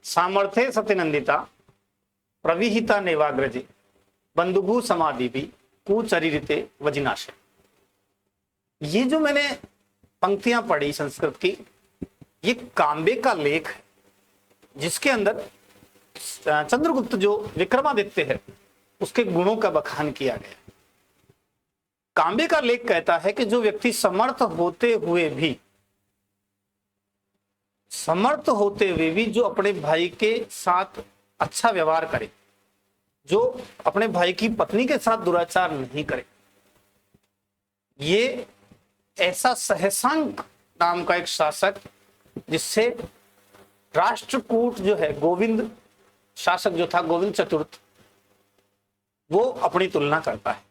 सामर्थ्य सत्यनंदिता प्रविहिता नेवाग्रजे बंधुभू समाधि भी कुचरिते वजिनाशय। ये जो मैंने पंक्तियां पढ़ी संस्कृत की, ये कांबे का लेख है जिसके अंदर चंद्रगुप्त जो विक्रमादित्य है उसके गुणों का बखान किया गया। कांबे का लेख कहता है कि जो व्यक्ति समर्थ होते हुए भी जो अपने भाई के साथ अच्छा व्यवहार करे, जो अपने भाई की पत्नी के साथ दुराचार नहीं करे, ये ऐसा सहसांक नाम का एक शासक, जिससे राष्ट्रकूट जो है गोविंद शासक जो था, गोविंद चतुर्थ, वो अपनी तुलना करता है।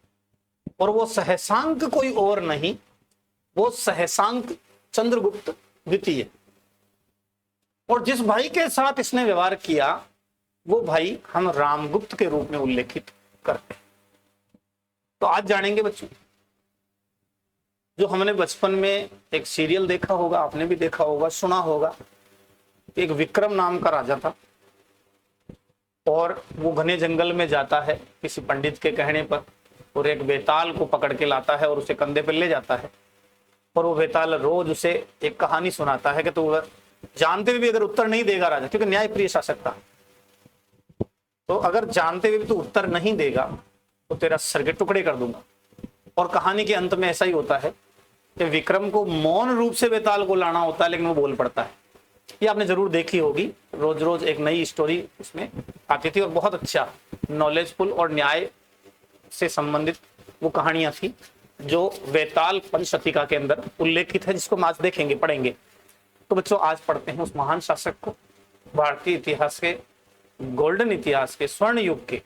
और वो सहसांक कोई और नहीं, वो सहसांक चंद्रगुप्त द्वितीय। और जिस भाई के साथ इसने व्यवहार किया वो भाई हम रामगुप्त के रूप में उल्लेखित करते हैं। तो आज जानेंगे बच्चों, जो हमने बचपन में एक सीरियल देखा होगा, आपने भी देखा होगा, सुना होगा, एक विक्रम नाम का राजा था और वो घने जंगल में जाता है किसी पंडित के कहने पर, और एक बेताल को पकड़ के लाता है और उसे कंधे पर ले जाता है। और वो बेताल रोज उसे एक कहानी सुनाता है कि तो जानते हुए भी अगर उत्तर नहीं देगा राजा, क्योंकि न्याय प्रिय शासक था, तो अगर जानते हुए भी तो उत्तर नहीं देगा तो तेरा सर के टुकड़े कर दूंगा। और कहानी के अंत में ऐसा ही होता है कि विक्रम को मौन रूप से बेताल को लाना होता है, लेकिन वो बोल पड़ता है। ये आपने जरूर देखी होगी, रोज रोज एक नई स्टोरी उसमें आती थी और बहुत अच्छा नॉलेजफुल और न्याय से संबंधित वो कहानियां थी जो वेताल पंचशतिका के अंदर उल्लेखित है, जिसको हम आज देखेंगे, पढ़ेंगे। तो बच्चों आज पढ़ते हैं उस महान शासक को, भारतीय इतिहास के गोल्डन इतिहास के स्वर्ण युग के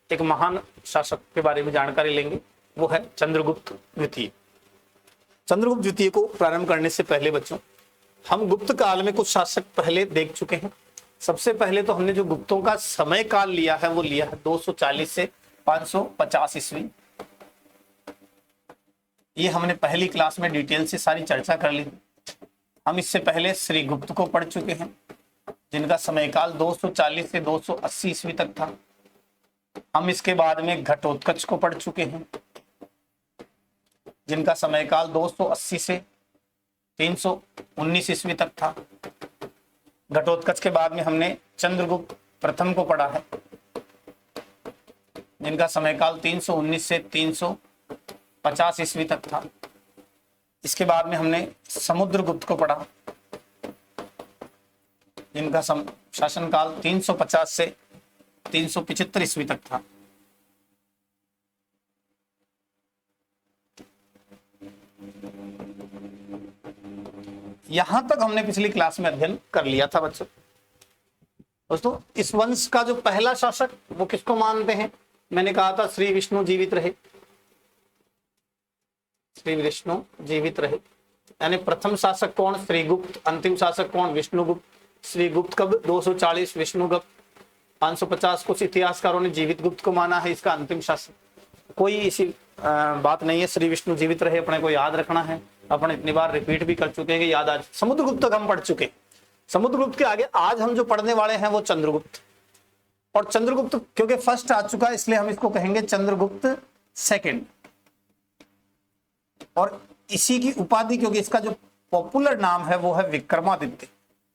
एक महान शासक के बारे में जानकारी लेंगे। वो है चंद्रगुप्त द्वितीय। चंद्रगुप्त द्वितीय को प्रारंभ करने से पहले बच्चों, हम गुप्त काल में कुछ शासक पहले देख चुके हैं। सबसे पहले तो हमने जो गुप्तों का समय काल लिया है वो लिया है 240 से 550 ईस्वी। ये हमने पहली क्लास में डिटेल से सारी चर्चा कर ली। हम इससे पहले श्री गुप्त को पढ़ चुके हैं, जिनका समय काल 240 से 280 ईस्वी तक था। हम इसके बाद में घटोत्कच को पढ़ चुके हैं, जिनका समय काल 280 से 319 ईस्वी तक था। घटोत्कच के बाद में हमने चंद्रगुप्त प्रथम को पढ़ा है, जिनका समय काल 319 से 350 ईस्वी तक था। इसके बाद में हमने समुद्रगुप्त को पढ़ा, जिनका शासनकाल 350 से 375 ईस्वी तक था। यहां तक हमने पिछली क्लास में अध्ययन कर लिया था बच्चों। दोस्तों इस वंश का जो पहला शासक वो किसको मानते हैं? मैंने कहा था श्री विष्णु जीवित रहे, श्री विष्णु जीवित रहे। यानी प्रथम शासक कौन? श्रीगुप्त। अंतिम शासक कौन? विष्णुगुप्त। श्रीगुप्त कब? 240, विष्णुगुप्त 550। कुछ इतिहासकारों ने जीवित गुप्त को माना है इसका अंतिम शासक। कोई इसी बात नहीं है, श्री विष्णु जीवित रहे, अपने को याद रखना है। अपन इतनी बार रिपीट भी कर चुके हैं कि याद आज। समुद्रगुप्त तक हम पढ़ चुके। समुद्रगुप्त के आगे आज हम जो पढ़ने वाले हैं वो चंद्रगुप्त। और चंद्रगुप्त क्योंकि फर्स्ट आ चुका है इसलिए हम इसको कहेंगे चंद्रगुप्त सेकंड। और इसी की उपाधि, क्योंकि इसका जो पॉपुलर नाम है वो है विक्रमादित्य।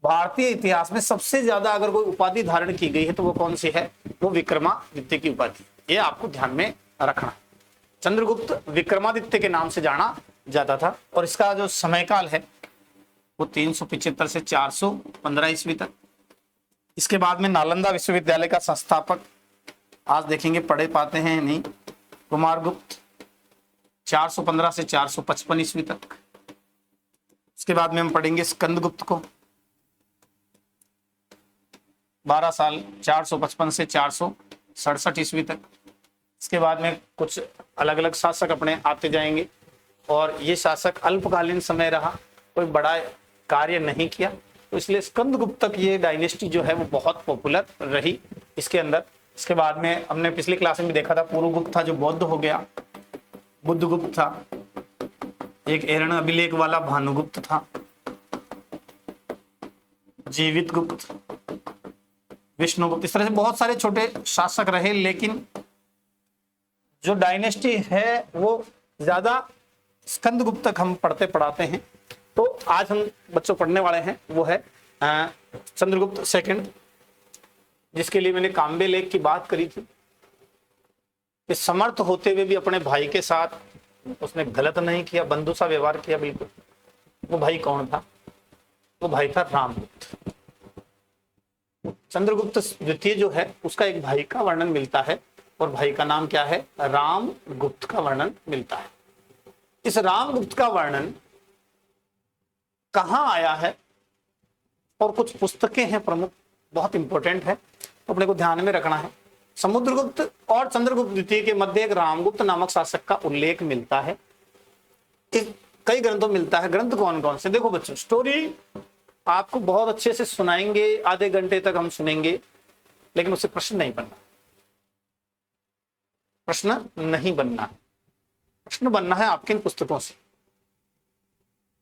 भारतीय इतिहास में सबसे ज्यादा अगर कोई उपाधि धारण की गई है तो वो कौन सी है? वो विक्रमादित्य की उपाधि। ये आपको ध्यान में रखना। चंद्रगुप्त विक्रमादित्य के नाम से जाना जाता था। और इसका जो समय काल है वो 375 से 415 ईस्वी तक। इसके बाद में नालंदा विश्वविद्यालय का संस्थापक, आज देखेंगे पढ़े पाते हैं नहीं, कुमारगुप्त 415 से 455 ईस्वी तक। इसके बाद में हम पढ़ेंगे स्कंदगुप्त को, 12 साल 455 से 467 ईस्वी तक। इसके बाद में कुछ अलग अलग शासक अपने आते जाएंगे और ये शासक अल्पकालीन समय रहा, कोई बड़ा कार्य नहीं किया, तो इसलिए स्कंदगुप्त तक ये डायनेस्टी जो है वो बहुत पॉपुलर रही इसके अंदर। इसके बाद में हमने पिछली क्लास में भी देखा था पूर्वगुप्त था जो बौद्ध हो गया, बुद्धगुप्त था, एक एरण अभिलेख वाला भानुगुप्त था, जीवित गुप्त, विष्णुगुप्त, इस तरह से बहुत सारे छोटे शासक रहे, लेकिन जो डायनेस्टी है वो ज्यादा स्कंदगुप्त तक हम पढ़ते पढ़ाते हैं। तो आज हम बच्चों पढ़ने वाले हैं वो है चंद्रगुप्त सेकंड, जिसके लिए मैंने काम्बे लेख की बात करी थी कि समर्थ होते हुए भी अपने भाई के साथ उसने गलत नहीं किया, बंधु सा व्यवहार किया बिल्कुल। वो भाई कौन था? वो भाई था रामगुप्त। चंद्रगुप्त द्वितीय जो है उसका एक भाई का वर्णन मिलता है, और भाई का नाम क्या है? रामगुप्त का वर्णन मिलता है। इस रामगुप्त का वर्णन कहां आया है, और कुछ पुस्तकें हैं प्रमुख, बहुत इंपॉर्टेंट है, तो अपने को ध्यान में रखना है। समुद्रगुप्त और चंद्रगुप्त द्वितीय के मध्य एक रामगुप्त नामक शासक का उल्लेख मिलता है, कई ग्रंथों में मिलता है। ग्रंथ कौन कौन से? देखो बच्चों, स्टोरी आपको बहुत अच्छे से सुनाएंगे, आधे घंटे तक हम सुनेंगे, लेकिन उससे प्रश्न नहीं बनना, प्रश्न नहीं बनना, प्रश्न बनना है आपके इन पुस्तकों से।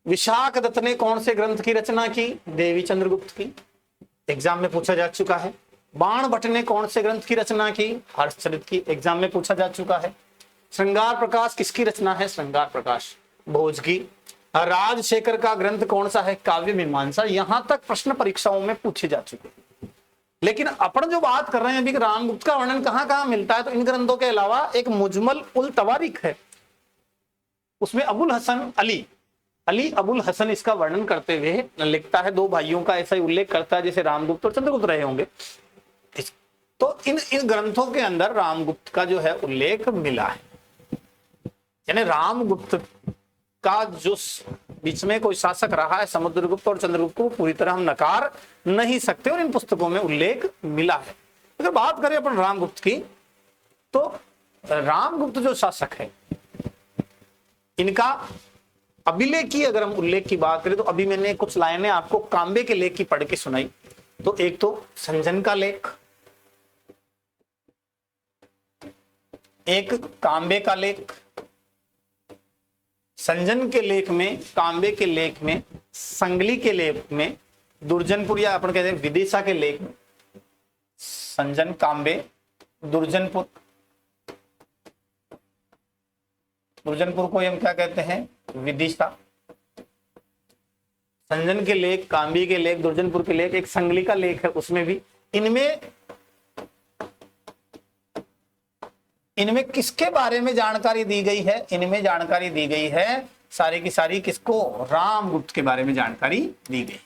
विशाख दत्त ने कौन से ग्रंथ की रचना की? देवी चंद्रगुप्त की, एग्जाम में पूछा जा चुका है। बाण भट्ट ने कौन से ग्रंथ की रचना की? हर्षचरित की, एग्जाम में पूछा जा चुका है। श्रृंगार प्रकाश किसकी रचना है? श्रृंगार प्रकाश भोज की। राजशेखर का ग्रंथ कौन सा है? काव्य मीमांसा। यहां तक प्रश्न परीक्षाओं में पूछे जा चुके हैं। लेकिन अपन जो बात कर रहे हैं अभी, रामगुप्त का वर्णन कहां कहां मिलता है, तो इन ग्रंथों के अलावा एक मुजमल उल तवारीख है, उसमें अबुल हसन अली अबुल हसन इसका वर्णन करते हुए लिखता है। दो भाइयों का ऐसा ही उल्लेख करता है जैसे रामगुप्त और चंद्रगुप्त रहे होंगे। तो इन ग्रंथों के अंदर रामगुप्त का जो है उल्लेख मिला है, यानी रामगुप्त का जो बीच में कोई शासक रहा है समुद्रगुप्त और चंद्रगुप्त को पूरी तरह हम नकार नहीं सकते, और इन पुस्तकों में उल्लेख मिला है। अगर बात करें अपन रामगुप्त की, तो रामगुप्त जो शासक है इनका अभिलेख की अगर हम उल्लेख की बात करें, तो अभी मैंने कुछ लाइनें आपको काम्बे के लेख की पढ़ के सुनाई। तो एक तो संजन का लेख, एक काम्बे का लेख। संजन के लेख में, काम्बे के लेख में, संगली के लेख में, दुर्जनपुर या अपन कहते हैं विदिशा के लेख में, संजन, काम्बे, दुर्जनपुर को हम क्या कहते हैं? विदिशा। संजन के लेख, काम्बी के लेख, दुर्जनपुर के लेख, एक संगली का लेख है, उसमें भी इनमें किसके बारे में जानकारी दी गई है? इनमें जानकारी दी गई है सारी की सारी किसको? रामगुप्त के बारे में जानकारी दी गई।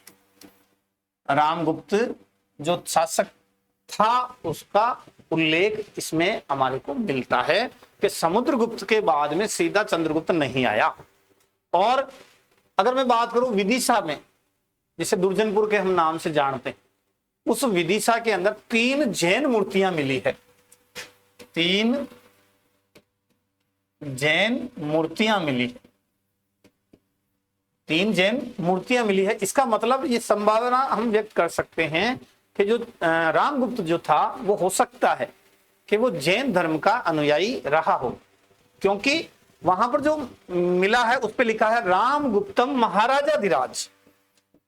रामगुप्त जो शासक था उसका उल्लेख इसमें हमारे को मिलता है कि समुद्रगुप्त के बाद में सीधा चंद्रगुप्त नहीं आया। और अगर मैं बात करूं विदिशा में, जिसे दुर्जनपुर के हम नाम से जानते हैं, उस विदिशा के अंदर 3 जैन मूर्तियां मिली है। 3 जैन मूर्तियां मिली है, 3 जैन मूर्तियां मिली है। इसका मतलब ये संभावना हम व्यक्त कर सकते हैं कि जो रामगुप्त जो था वो हो सकता है कि वो जैन धर्म का अनुयायी रहा हो, क्योंकि वहां पर जो मिला है उस पे लिखा है रामगुप्तम महाराजाधिराज।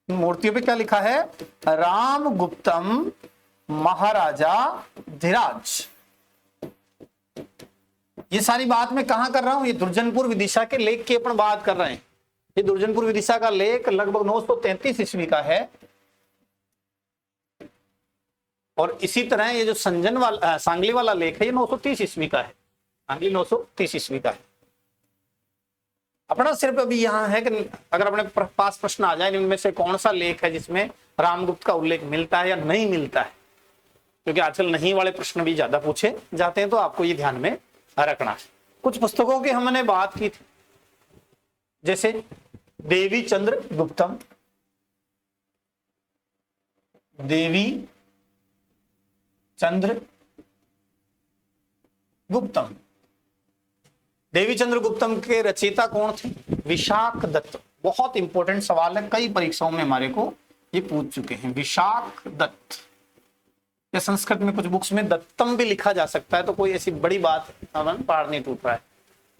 मूर्तियों पे क्या लिखा है? रामगुप्तम महाराजाधिराज। ये सारी बात मैं कहां कर रहा हूं? ये दुर्जनपुर विदिशा के लेख की अपन बात कर रहे हैं। ये दुर्जनपुर विदिशा का लेख लगभग 933 ईस्वी का है, और इसी तरह ये जो संजन वाला सांगली वाला लेख है ये 930 ईस्वी का है। सांगली 930 ईस्वी का है। अपना सिर्फ अभी यहां है कि अगर अपने पास प्रश्न आ जाए इनमें से कौन सा लेख है जिसमें रामगुप्त का उल्लेख मिलता है या नहीं मिलता है, क्योंकि आजकल नहीं वाले प्रश्न भी ज्यादा पूछे जाते हैं, तो आपको ये ध्यान में रखना है। कुछ पुस्तकों की हमने बात की थी, जैसे देवी चंद्र गुप्तम, देवी चंद्र गुप्तम। देवी चंद्र गुप्तम के रचयिता कौन थे? विशाख दत्त। बहुत इंपॉर्टेंट सवाल है, कई परीक्षाओं में हमारे को ये पूछ चुके हैं। विशाख दत्त, या संस्कृत में कुछ बुक्स में दत्तम भी लिखा जा सकता है, तो कोई ऐसी बड़ी बात पहाड़ नहीं टूट रहा है।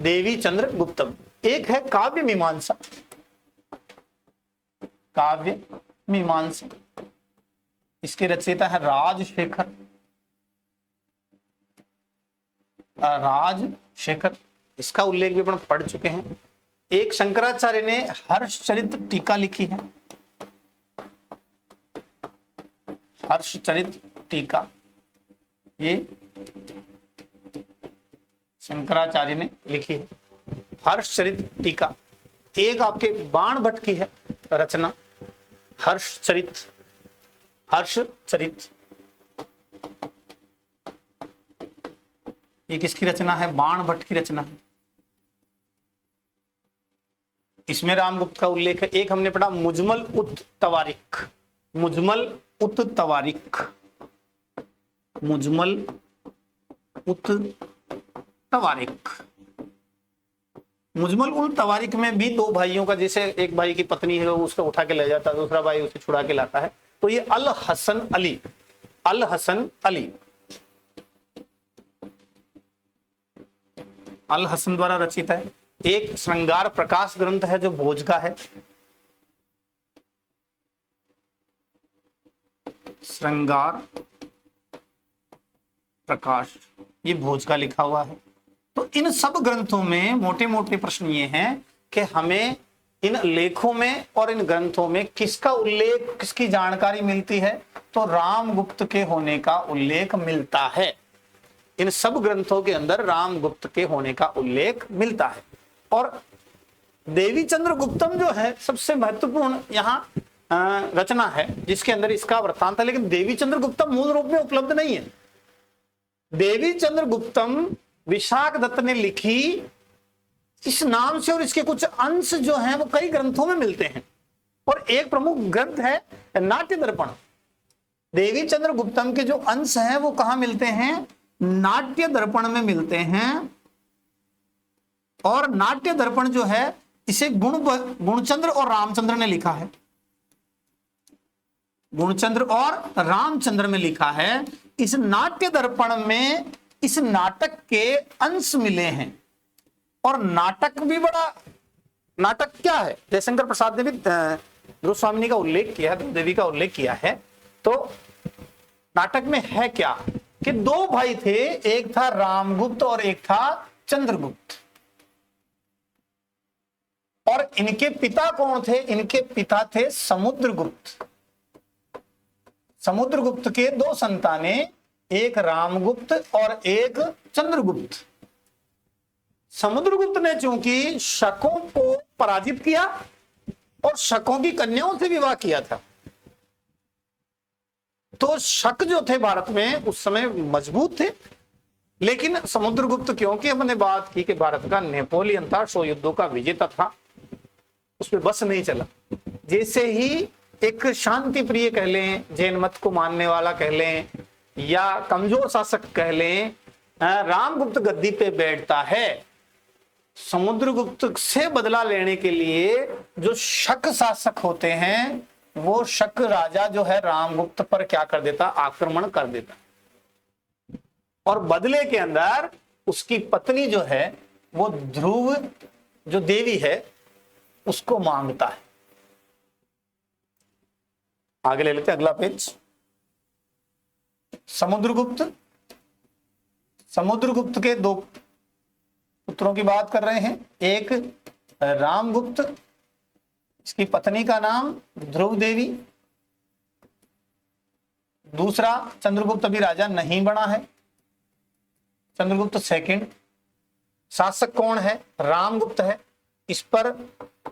देवी चंद्र गुप्तम। एक है काव्य मीमांसा, काव्य मीमांसा, इसके रचयिता है राजशेखर। राजशेखर, इसका उल्लेख भी अपन पढ़ चुके हैं। एक शंकराचार्य ने हर्षचरित टीका लिखी है, हर्षचरित टीका, ये शंकराचार्य ने लिखी है हर्षचरित टीका। एक आपके बाण भट्ट की है रचना हर्षचरित, हर्षचरित ये किसकी रचना है? बाण भट्ट की रचना है। इसमें रामगुप्त का उल्लेख है। एक हमने पढ़ा मुजमल उत तवारिक, मुजमल उत तवारिक, मुजमल उत तवारिक। मुजमल उल तवारिक में भी दो भाइयों का, जैसे एक भाई की पत्नी है वो उसको उठा के ले जाता है, दूसरा भाई उसे छुड़ा के लाता है, तो ये अल हसन अली, अल हसन अली, अल हसन द्वारा रचित है। एक श्रृंगार प्रकाश ग्रंथ है जो भोज का है, श्रृंगार प्रकाश, ये भोज का लिखा हुआ है। तो इन सब ग्रंथों में मोटे मोटे प्रश्न ये हैं कि हमें इन लेखों में और इन ग्रंथों में किसका उल्लेख, किसकी जानकारी मिलती है? तो रामगुप्त के होने का उल्लेख मिलता है। इन सब ग्रंथों के अंदर रामगुप्त के होने का उल्लेख मिलता है। और देवीचंद्र गुप्तम जो है सबसे महत्वपूर्ण यहाँ रचना है जिसके अंदर इसका वृत्तांत है, लेकिन देवीचंद्र गुप्तम मूल रूप में उपलब्ध नहीं है। देवीचंद्र गुप्तम विशाख दत्त ने लिखी इस नाम से, और इसके कुछ अंश जो हैं वो कई ग्रंथों में मिलते हैं, और एक प्रमुख ग्रंथ है नाट्य दर्पण। देवीचंद्र गुप्तम के जो अंश हैं वो कहां मिलते हैं? नाट्य दर्पण में मिलते हैं। और नाट्य दर्पण जो है इसे गुणचंद्र और रामचंद्र ने लिखा है, गुणचंद्र और रामचंद्र में लिखा है। इस नाट्य दर्पण में इस नाटक के अंश मिले हैं, और नाटक भी बड़ा, नाटक क्या है? जयशंकर प्रसाद ने भी ध्रुवस्वामिनी का उल्लेख किया है, देवी का उल्लेख किया है। तो नाटक में है क्या कि दो भाई थे, एक था रामगुप्त और एक था चंद्रगुप्त। और इनके पिता कौन थे? इनके पिता थे समुद्रगुप्त। समुद्रगुप्त के दो संतानें, एक रामगुप्त और एक चंद्रगुप्त। समुद्रगुप्त ने चूंकि शकों को पराजित किया और शकों की कन्याओं से विवाह किया था, तो शक जो थे भारत में उस समय मजबूत थे। लेकिन समुद्रगुप्त, क्योंकि हमने बात की कि भारत का नेपोलियन था, 100 युद्धों का विजेता था, उसमें बस नहीं चला। जैसे ही एक शांति प्रिय कह लें, जैन मत को मानने वाला कह लें, या कमजोर शासक कह लें, रामगुप्त गद्दी पे बैठता है, समुद्रगुप्त से बदला लेने के लिए जो शक शासक होते हैं, वो शक राजा जो है रामगुप्त पर क्या कर देता? आक्रमण कर देता। और बदले के अंदर उसकी पत्नी जो है वो ध्रुव जो देवी है उसको मांगता है। आगे ले लेते अगला पेज। समुद्रगुप्त के दो पुत्रों की बात कर रहे हैं। एक रामगुप्त, इसकी पत्नी का नाम ध्रुव देवी। दूसरा चंद्रगुप्त अभी राजा नहीं बना है, चंद्रगुप्त सेकंड। शासक कौन है? रामगुप्त है। इस पर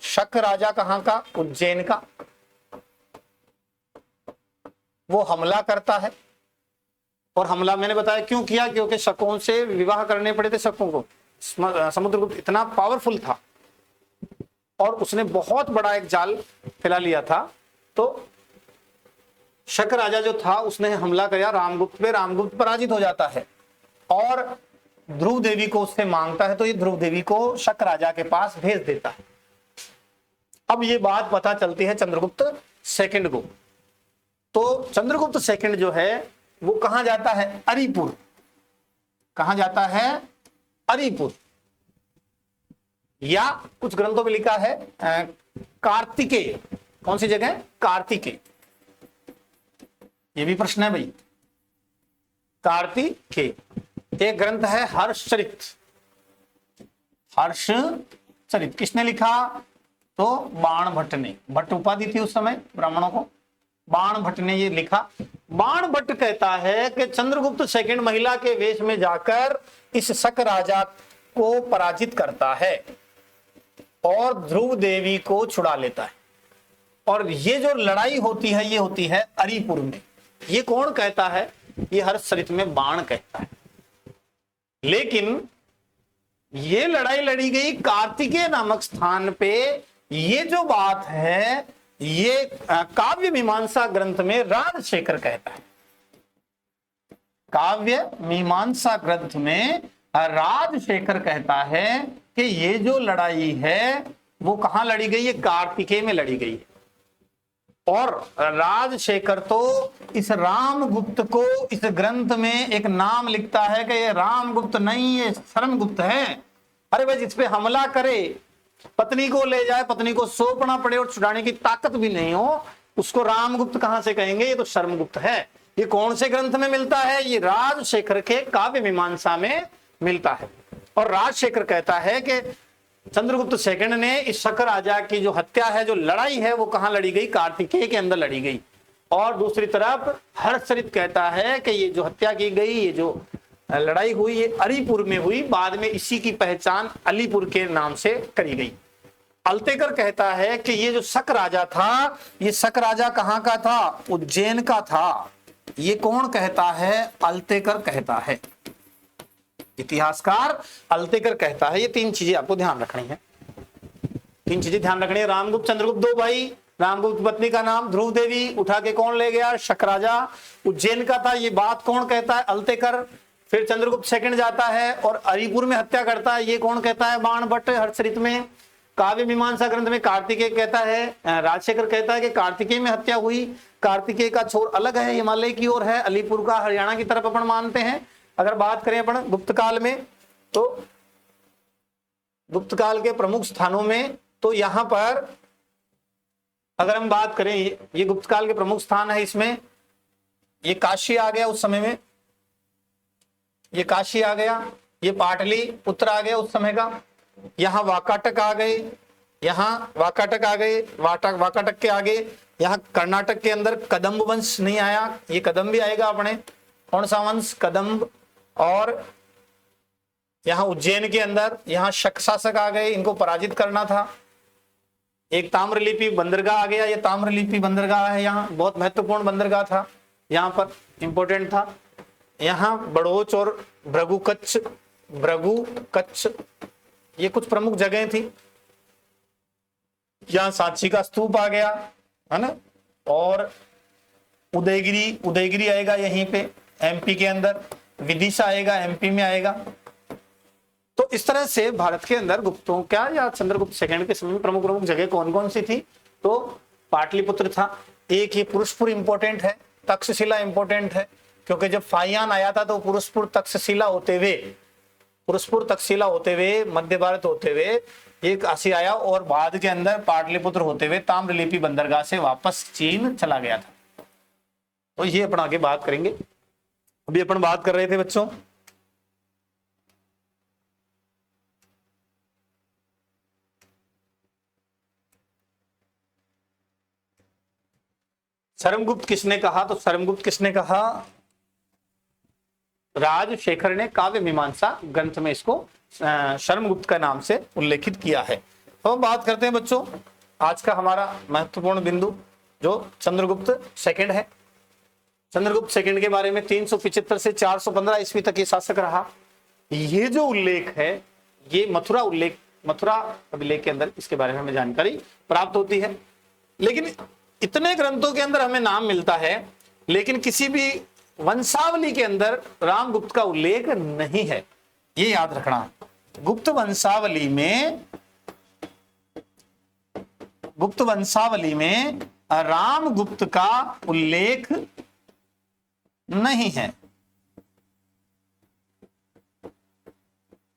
शक राजा कहां का? उज्जैन का। वो हमला करता है, और हमला मैंने बताया क्यों किया, क्योंकि शकों से विवाह करने पड़े थे शकों को। समुद्रगुप्त इतना पावरफुल था और उसने बहुत बड़ा एक जाल फैला लिया था। तो शक राजा जो था उसने हमला किया रामगुप्त पे, रामगुप्त पराजित हो जाता है और ध्रुव देवी को उससे मांगता है, तो ये ध्रुव देवी को शक राजा के पास भेज देता है। अब ये बात पता चलती है चंद्रगुप्त सेकंड को। तो चंद्रगुप्त सेकंड जो है वो कहां जाता है? अरिपुर। कहां जाता है? अरिपुर, या कुछ ग्रंथों में लिखा है कार्तिकेय। कौन सी जगह? कार्तिकेय। ये भी प्रश्न है भाई। कार्तिकेय। एक ग्रंथ है हर्षचरित। हर्षचरित किसने लिखा? तो बाण भट्ट ने। भट्ट उपाधि थी उस समय ब्राह्मणों को। बाण भट्ट ने ये लिखा। बाण भट्ट कहता है कि चंद्रगुप्त सेकंड महिला के वेश में जाकर इस शक राजा को पराजित करता है और ध्रुव देवी को छुड़ा लेता है। और ये जो लड़ाई होती है ये होती है अरिपुर में। ये कौन कहता है? ये हर्षचरित में बाण कहता है। लेकिन ये लड़ाई लड़ी गई कार्तिकेय नामक स्थान पे। ये जो बात है ये काव्य मीमांसा ग्रंथ में राजशेखर कहता है। काव्य मीमांसा ग्रंथ में राजशेखर कहता है कि ये जो लड़ाई है वो कहां लड़ी गई है? कार्तिकेय में लड़ी गई है। और राजशेखर तो इस रामगुप्त को इस ग्रंथ में एक नाम लिखता है कि ये रामगुप्त नहीं, ये शर्मगुप्त है। अरे भाई, जिस पे हमला करे, पत्नी को ले जाए, पत्नी को सौंपना पड़े और छुड़ाने की ताकत भी नहीं हो, उसको रामगुप्त कहां से कहेंगे? ये तो शर्मगुप्त है। ये कौन से ग्रंथ में मिलता है? ये राजशेखर के काव्य मीमांसा में मिलता है। और राजशेखर कहता है कि चंद्रगुप्त सेकंड ने इस शक राजा की जो हत्या है, जो लड़ाई है, वो कहां लड़ी गई? कार्तिकेय के अंदर लड़ी गई। और दूसरी तरफ हर्षचरित कहता है कि ये जो हत्या की गई, ये जो लड़ाई हुई, ये अरिपुर में हुई। बाद में इसी की पहचान अलीपुर के नाम से करी गई। अल्तेकर कहता है कि ये जो शक राजा था, ये शक राजा कहां का था? उज्जैन का था। ये कौन कहता है? अल्तेकर कहता है। इतिहासकार अल्तेकर कहता है। ये तीन चीजें आपको ध्यान रखनी है। तीन चीजें ध्यान रखनी है। रामगुप्त चंद्रगुप्त दो भाई। रामगुप्त पत्नी का नाम ध्रुव देवी। उठा के कौन ले गया? शक राजा। उज्जैन का था। ये बात कौन कहता है? अल्तेकर। फिर चंद्रगुप्त सेकंड जाता है और अरिपुर में हत्या करता है। ये कौन कहता है? बाण भट्ट हर्षचरित में। काव्य मीमांसा ग्रंथ में कार्तिकेय कहता है, राजशेखर कहता है कि कार्तिकेय में हत्या हुई। कार्तिकेय का छोर अलग है, हिमालय की ओर है। अलीपुर का हरियाणा की तरफ अपन मानते हैं। अगर बात करें अपन गुप्त काल में, तो गुप्त काल के प्रमुख स्थानों में, तो यहां पर अगर हम बात करें, ये गुप्त काल के प्रमुख स्थान है। इसमें ये काशी आ गया उस समय में, ये काशी आ गया, ये पाटलिपुत्र आ गया उस समय का। यहाँ वाकाटक आ गए, यहाँ वाकाटक आ गए, वाकाटक के आगे यहाँ कर्नाटक के अंदर कदम्ब वंश नहीं आया, ये कदम्ब भी आएगा अपने। कौन सा वंश? कदम्ब। और यहाँ उज्जैन के अंदर यहाँ शक शासक आ गए, इनको पराजित करना था। एक ताम्रलिपि बंदरगाह आ गया, ये ताम्रलिपि बंदरगाह है, यहाँ बहुत महत्वपूर्ण बंदरगाह था, यहाँ पर इंपोर्टेंट था। यहाँ बड़ोच और भृगु कच्छ ये कुछ प्रमुख जगह थी। यहाँ सांची का स्तूप आ गया, है ना। और उदयगिरी आएगा यहीं पे एमपी के अंदर। विदिशा आएगा एमपी में आएगा। तो इस तरह से भारत के अंदर गुप्तों क्या या चंद्रगुप्त सेकंड के समय में प्रमुख जगह कौन कौन सी थी? तो पाटलिपुत्र था एक, ये पुरुषपुर इंपोर्टेंट है, तक्षशिला इंपोर्टेंट है, क्योंकि जब फाहियान आया था तो पुरुषपुर तक्षशिला होते हुए मध्य भारत होते हुए एक काशी आया, और बाद के अंदर पाटलिपुत्र होते हुए ताम्रलिपि बंदरगाह से वापस चीन चला गया था। तो ये अपन आगे बात करेंगे। अभी अपन बात कर रहे थे बच्चों शर्मगुप्त किसने कहा? तो शर्मगुप्त किसने कहा? राजशेखर ने काव्य मीमांसा ग्रंथ में इसको शर्मगुप्त का नाम से उल्लेखित किया है। तो हम बात करते हैं बच्चों आज का हमारा महत्वपूर्ण बिंदु जो चंद्रगुप्त सेकंड है। चंद्रगुप्त सेकंड के बारे में 375 से 415 ईस्वी तक ये शासक रहा। ये जो उल्लेख है ये मथुरा अभिलेख के अंदर इसके बारे में हमें जानकारी प्राप्त होती है। लेकिन इतने ग्रंथों के अंदर हमें नाम मिलता है, लेकिन किसी भी वंशावली के अंदर रामगुप्त का उल्लेख नहीं है, ये याद रखना। गुप्त वंशावली में रामगुप्त का उल्लेख नहीं है।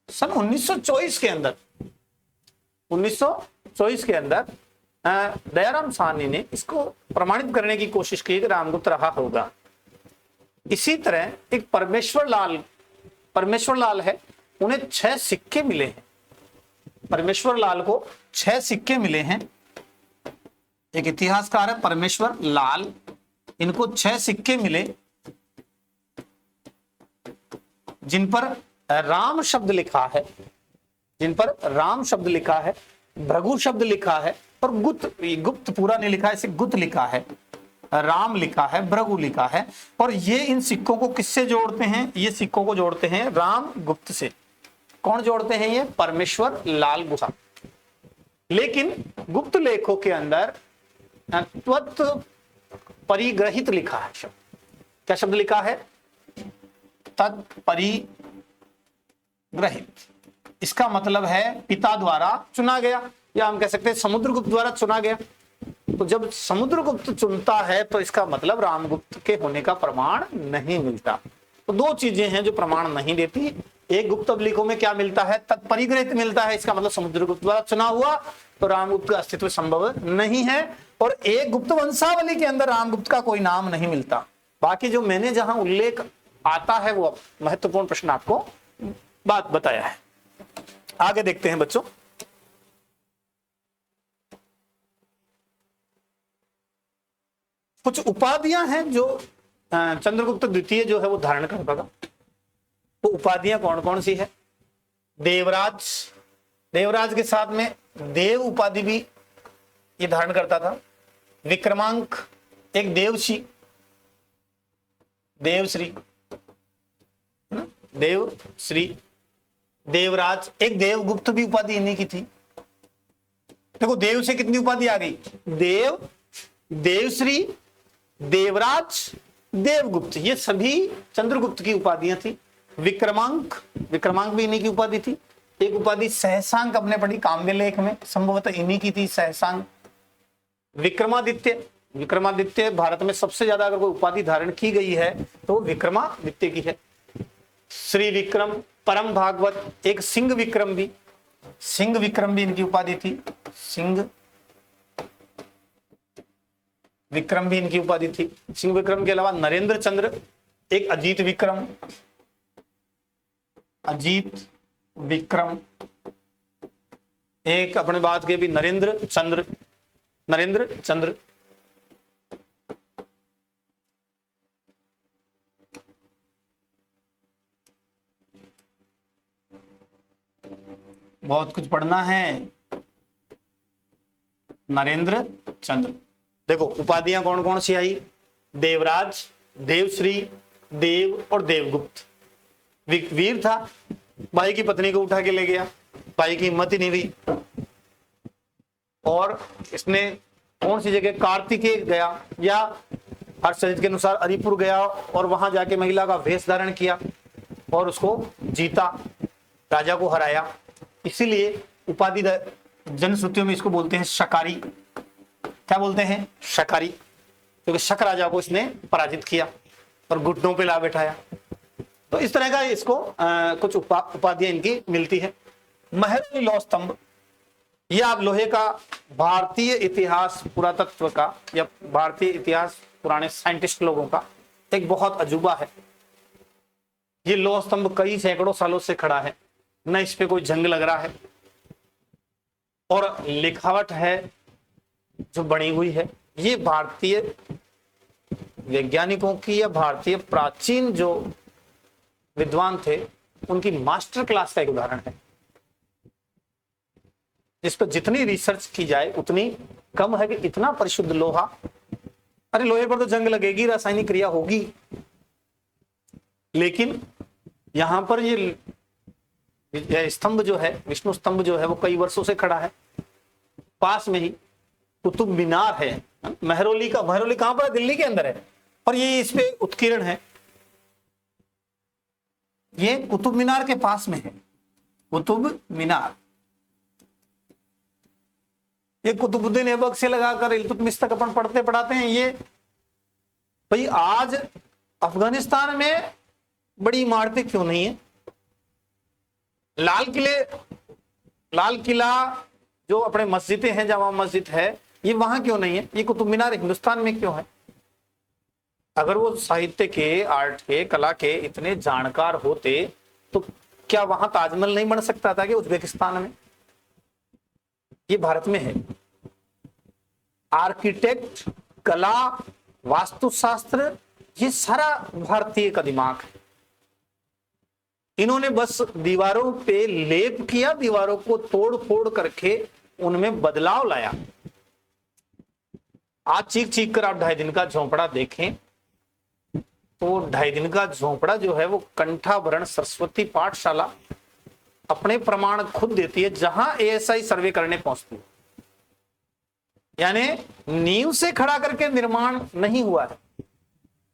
सन 1924 के अंदर दयाराम साहनी ने इसको प्रमाणित करने की कोशिश की कि रामगुप्त रहा होगा। इसी तरह एक परमेश्वर लाल है, उन्हें 6 सिक्के मिले हैं। परमेश्वर लाल को 6 सिक्के मिले हैं। एक इतिहासकार है परमेश्वर लाल, इनको 6 सिक्के मिले जिन पर राम शब्द लिखा है, भृगु शब्द लिखा है, और गुप्त पूरा नहीं लिखा है, इसे गुप्त लिखा है, राम लिखा है, भृगु लिखा है। और ये इन सिक्कों को किससे जोड़ते हैं? ये सिक्कों को जोड़ते हैं राम गुप्त से। कौन जोड़ते हैं? ये परमेश्वर लाल गुहा। लेकिन गुप्त लेखों के अंदर तत्व परिग्रहित लिखा है शब्द। क्या शब्द लिखा है? तत्परिग्रहित। इसका मतलब है पिता द्वारा चुना गया, या हम कह सकते हैं समुद्रगुप्त द्वारा चुना गया। तो जब समुद्रगुप्त चुनता है तो इसका मतलब रामगुप्त के होने का प्रमाण नहीं मिलता। तो 2 चीजें हैं जो प्रमाण नहीं देती। एक, गुप्त अभिलेखों में क्या मिलता है? तत्परिग्रहित मिलता है, इसका मतलब समुद्रगुप्त द्वारा चुना हुआ, तो रामगुप्त का अस्तित्व संभव नहीं है। और एक, गुप्त वंशावली के अंदर रामगुप्त का कोई नाम नहीं मिलता। बाकी जो मैंने जहां उल्लेख आता है वो महत्वपूर्ण प्रश्न आपको बात बताया है। आगे देखते हैं बच्चों। कुछ उपाधियां हैं जो चंद्रगुप्त द्वितीय जो है वो धारण करता था। वो उपाधियां कौन कौन सी है? देवराज के साथ में देव उपाधि भी ये धारण करता था। विक्रमांक एक देवश्री, देवराज एक देवगुप्त भी उपाधि इन्हीं की थी। देखो देव से कितनी उपाधि आ गई? देव, देवश्री, देवराज, देवगुप्त, ये सभी चंद्रगुप्त की उपाधियां थी। विक्रमांक भी इन्हीं की उपाधि थी। एक उपाधि सहसांक अपने पढ़ी काम्य लेख में, संभवतः इन्हीं की थी, सहसांक। विक्रमादित्य भारत में सबसे ज्यादा अगर कोई उपाधि धारण की गई है तो विक्रमादित्य की है। श्री विक्रम, परम भागवत, एक सिंह विक्रम भी इनकी उपाधि थी। सिंह विक्रम भी इनकी उपाधि थी। सिंह विक्रम के अलावा नरेंद्र चंद्र, एक अजीत विक्रम, एक अपने बात के भी नरेंद्र चंद्र। बहुत कुछ पढ़ना है। नरेंद्र चंद्र। देखो उपाधियां कौन कौन सी आई? देवराज, देवश्री, देव और देवगुप्त। वीर था, भाई की पत्नी को उठा के ले गया, भाई की हिम्मत ही नहीं हुई, और इसने कौन सी जगह कार्तिकेय गया या हर्षचरित के अनुसार अरिपुर गया और वहां जाके महिला का वेश धारण किया और उसको जीता, राजा को हराया। इसीलिए उपाधि जनश्रुतियों में इसको बोलते हैं शकारी। क्या बोलते हैं? शकारी, क्योंकि शक राजा को इसने पराजित किया और घुटनों पे ला बैठाया। तो इस तरह का इसको कुछ उपाधियां इनकी मिलती है। महरोली लौह स्तंभ, ये आप लोहे का भारतीय इतिहास पुरातत्व का या भारतीय इतिहास पुराने साइंटिस्ट लोगों का एक बहुत अजूबा है। ये लौह स्तंभ कई सैकड़ों सालों से खड़ा है, न इस पे कोई जंग लग रहा है, और लिखावट है जो बनी हुई है ये भारतीय वैज्ञानिकों की या भारतीय प्राचीन जो विद्वान थे उनकी मास्टर क्लास का एक उदाहरण है, जिस पर जितनी रिसर्च की जाए उतनी कम है कि इतना परिशुद्ध लोहा। अरे लोहे पर तो जंग लगेगी, रासायनिक क्रिया होगी, लेकिन यहां पर ये स्तंभ जो है, विष्णु स्तंभ जो है, वो कई वर्षों से खड़ा है। पास में ही कुतुब मीनार है, महरौली कहां पर है? दिल्ली के अंदर है, और ये इस पे उत्कीर्ण है। ये कुतुब मीनार के पास में है, कुतुब मीनार। ये कुतुबुद्दीन ऐबक से लगाकर इल्तुतमिश तक अपन पढ़ते पढ़ाते हैं। ये भाई आज अफगानिस्तान में बड़ी इमारतें क्यों नहीं है? लाल किला जो अपने मस्जिदें हैं, जामा मस्जिद है, ये वहां क्यों नहीं है? ये कुतुब मीनार हिंदुस्तान में क्यों है? अगर वो साहित्य के, आर्ट के, कला के इतने जानकार होते तो क्या वहां ताजमहल नहीं बन सकता था कि उज्बेकिस्तान में? ये भारत में है। आर्किटेक्ट, कला, वास्तुशास्त्र, ये सारा भारतीय का दिमाग है। इन्होंने बस दीवारों पे लेप किया, दीवारों को तोड़ फोड़ करके उनमें बदलाव लाया। आज चीख चीख कर आप 2.5 दिन का झोंपड़ा देखें तो 2.5 दिन का झोंपड़ा जो है वो कंठाभरण सरस्वती पाठशाला अपने प्रमाण खुद देती है, जहां एएसआई सर्वे करने पहुंचती है। यानी नींव से खड़ा करके निर्माण नहीं हुआ है।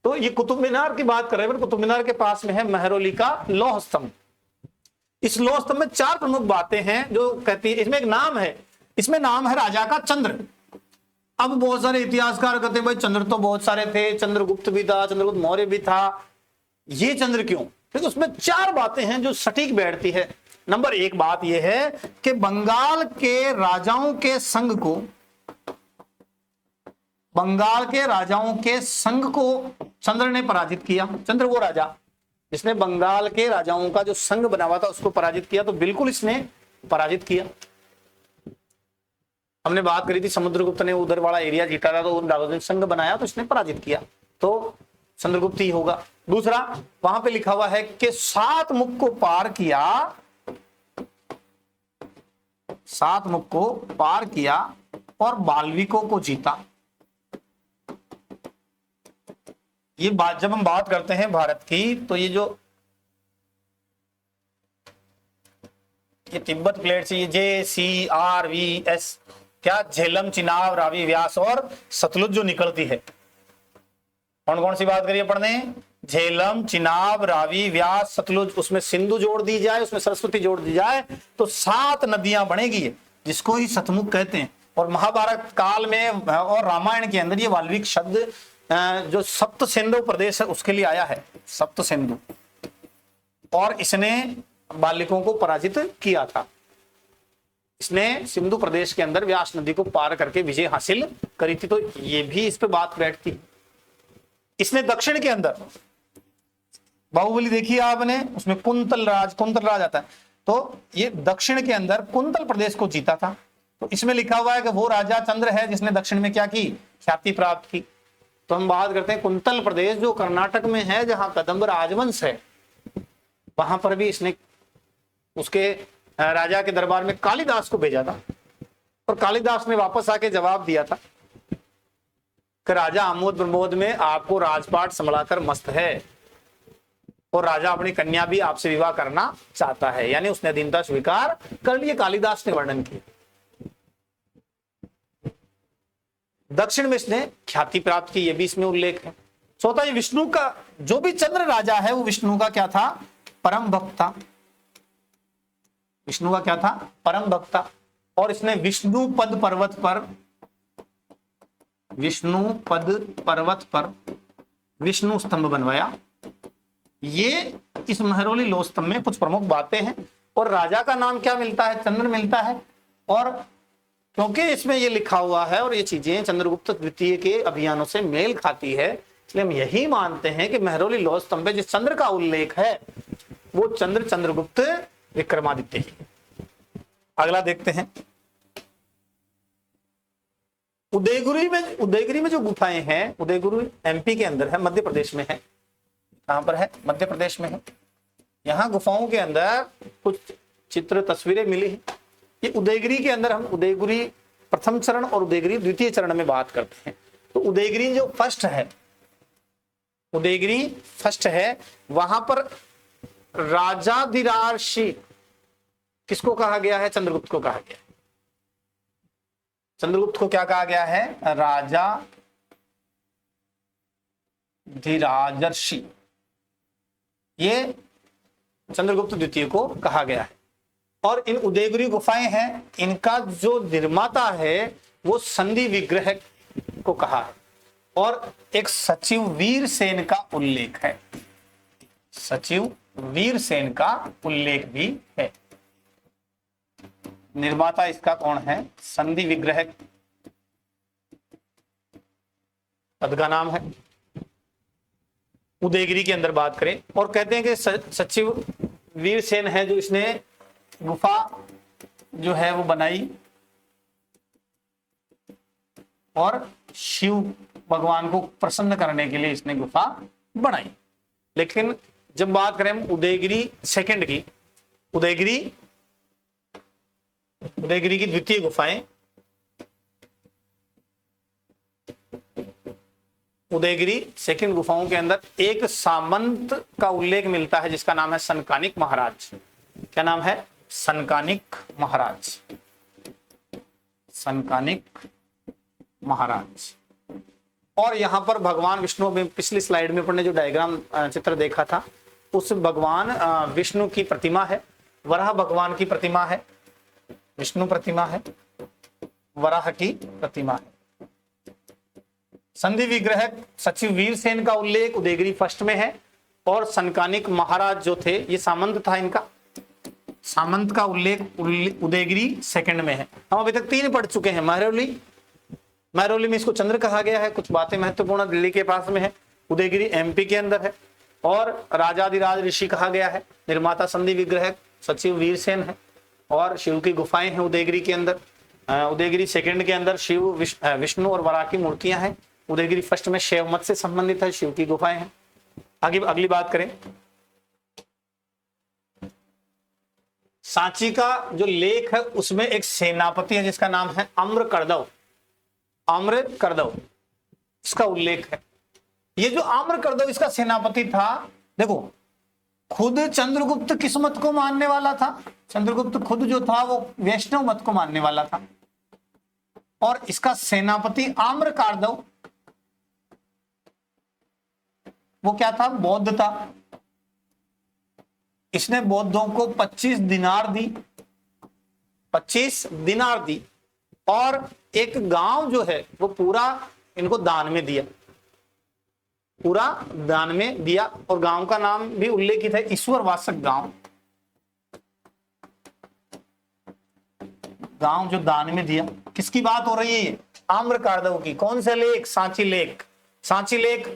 तो ये कुतुब मीनार की बात कर रहे हैं, कुतुब मीनार के पास में है मेहरौली का लौह स्तंभ। इस लौह स्तंभ में 4 प्रमुख बातें हैं जो कहती है। इसमें एक नाम है, इसमें नाम है राजा का चंद्र। अब बहुत सारे इतिहासकार कहते हैं भाई चंद्र तो बहुत सारे थे, चंद्रगुप्त भी था, चंद्रगुप्त मौर्य भी था, ये चंद्र क्यों? तो उसमें 4 बातें हैं जो सटीक बैठती है। नंबर 1 बात यह है कि बंगाल के राजाओं के संघ को, बंगाल के राजाओं के संघ को चंद्र ने पराजित किया। चंद्र वो राजा जिसने बंगाल के राजाओं का जो संघ बना हुआ था उसको पराजित किया, तो बिल्कुल इसने पराजित किया। हमने बात करी थी समुद्रगुप्त ने उधर वाला एरिया जीता था तो उन राजाओं ने संघ बनाया तो इसने पराजित किया, तो चंद्रगुप्त ही होगा। दूसरा, वहां पे लिखा हुआ है कि 7 मुख को पार किया, 7 मुख को पार किया और बाल्विकों को जीता। ये बात जब हम बात करते हैं भारत की, तो ये जो ये तिब्बत प्लेट से JCRVS क्या, झेलम, चिनाब, रावी, व्यास और सतलुज जो निकलती है, कौन कौन सी बात करिए पढ़ने? झेलम, चिनाब, रावी, व्यास, सतलुज, उसमें सिंधु जोड़ दी जाए, उसमें सरस्वती जोड़ दी जाए तो 7 नदियां बनेगी, जिसको ही सतमुख कहते हैं। और महाभारत काल में और रामायण के अंदर ये वाल्मीकि शब्द जो सप्त सिंधु प्रदेश है उसके लिए आया है, सप्त सिंधु, और इसने बालिकों को पराजित किया था। इसने सिंधु प्रदेश के अंदर व्यास नदी को पार करके विजय हासिल करी थी, तो ये भी इस पे बात बैठती। इसने दक्षिण के अंदर बाहुबली देखी आपने, उसमें कुंतल राज आता है, तो ये दक्षिण के अंदर कुंतल प्रदेश को जीता था। तो इसमें लिखा हुआ है कि वो राजा चंद्र है जिसने दक्षिण में क्या की, ख्याति प्राप्त की। तो हम बात करते हैं कुंतल प्रदेश जो कर्नाटक में है, जहां कदंब राजवंश है, वहां पर भी इसने उसके राजा के दरबार में कालिदास को भेजा था, और कालिदास ने वापस आके जवाब दिया था कि राजा आमोद प्रमोद में आपको राजपाट संभलाकर मस्त है, और राजा अपनी कन्या भी आपसे विवाह करना चाहता है, यानी उसने अधीनता स्वीकार कर ली। कालिदास ने वर्णन किया। दक्षिण में इसने ख्याति प्राप्त की, यह भी इसमें उल्लेख है। चौथा, ये विष्णु का जो भी चंद्र राजा है वो विष्णु का क्या था, परम भक्त था। विष्णु का क्या था, परम भक्त था। और इसने विष्णु पद पर्वत पर विष्णु स्तंभ बनवाया। ये इस मेहरौली लोह स्तंभ में कुछ प्रमुख बातें हैं। और राजा का नाम क्या मिलता है, चंद्र मिलता है। और क्योंकि इसमें ये लिखा हुआ है और ये चीजें चंद्रगुप्त द्वितीय के अभियानों से मेल खाती है, इसलिए हम यही मानते हैं कि मेहरौली लोह स्तंभ में जिस चंद्र का उल्लेख है वो चंद्र चंद्रगुप्त विक्रमादित्य ही। अगला देखते हैं, उदयगिरी में जो गुफाएं हैं, उदयगिरी MP के अंदर है, मध्य प्रदेश में है। कहां पर है, मध्य प्रदेश में है। यहाँ गुफाओं के अंदर कुछ चित्र तस्वीरें मिली हैं। ये उदयगिरी के अंदर, हम उदयगिरी प्रथम चरण और उदयगिरी द्वितीय चरण में बात करते हैं। तो उदयगिरी जो फर्स्ट है, उदयगिरी फर्स्ट है, वहां पर राजाधिराज किसको कहा गया है, चंद्रगुप्त को कहा गया है। चंद्रगुप्त को क्या कहा गया है, राजाधिराजर्षि, ये चंद्रगुप्त द्वितीय को कहा गया है। और इन उदयगिरी गुफाएं हैं, इनका जो निर्माता है वो संधि विग्रह को कहा है। और एक सचिव वीर सेन का उल्लेख है, सचिव वीर सेन का उल्लेख भी है। निर्माता इसका कौन है, संधि विग्रह पद का नाम है। उदयगिरी के अंदर बात करें, और कहते हैं कि सचिव वीरसेन है जो इसने गुफा जो है वो बनाई और शिव भगवान को प्रसन्न करने के लिए इसने गुफा बनाई। लेकिन जब बात करें हम उदयगिरी सेकंड की, उदयगिरी की द्वितीय गुफाएं, उदयगिरी सेकंड गुफाओं के अंदर एक सामंत का उल्लेख मिलता है जिसका नाम है सनकानिक महाराज। क्या नाम है? सनकानिक महाराज। सनकानिक महाराज। और यहां पर भगवान विष्णु में पिछली स्लाइड में अपने जो डायग्राम चित्र देखा था, उस भगवान विष्णु की प्रतिमा है, वराह भगवान की प्रतिमा है, विष्णु प्रतिमा है, वराह की प्रतिमा है। संधि विग्रह सचिव वीरसेन का उल्लेख उदयगिरी फर्स्ट में है, और सनकानिक महाराज जो थे ये सामंत था, इनका सामंत का उल्लेख उदयगिरी सेकंड में है। हम अभी तक 3 पढ़ चुके हैं। महरौली में इसको चंद्र कहा गया है, कुछ बातें महत्वपूर्ण दिल्ली के पास में है। उदयगिरी एमपी के अंदर है, और राजाधिराज ऋषि कहा गया है। निर्माता संधि विग्रह सचिव वीरसेन है, और शिव की गुफाएं हैं उदयगिरी के अंदर। उदयगिरी सेकंड के अंदर शिव विष्णु और वराह की मूर्तियां हैं। उदयगिरी फर्स्ट में शैव मत से संबंधित है, शिव की गुफाएं हैं। आगे अगली बात करें, सांची का जो लेख है उसमें एक सेनापति है जिसका नाम है आम्रकर्दव। आम्रकर्दव इसका उल्लेख है। ये जो आम्रकर्दव इसका सेनापति था, देखो खुद चंद्रगुप्त किस मत को मानने वाला था? चंद्रगुप्त खुद जो था वो वैष्णव मत को मानने वाला था, और इसका सेनापति आम्रकर्दव वो क्या था? बौद्ध था। इसने बौद्धों को 25 दिनार दी, 25 दिनार दी, और एक गांव जो है वो पूरा इनको दान में दिया, पूरा दान में दिया। और गांव का नाम भी उल्लेखित है, ईश्वरवासक गांव। गांव जो दान में दिया, किसकी बात हो रही है? आम्रकर्दव की। कौन सा लेख? सांची लेख। सांची लेख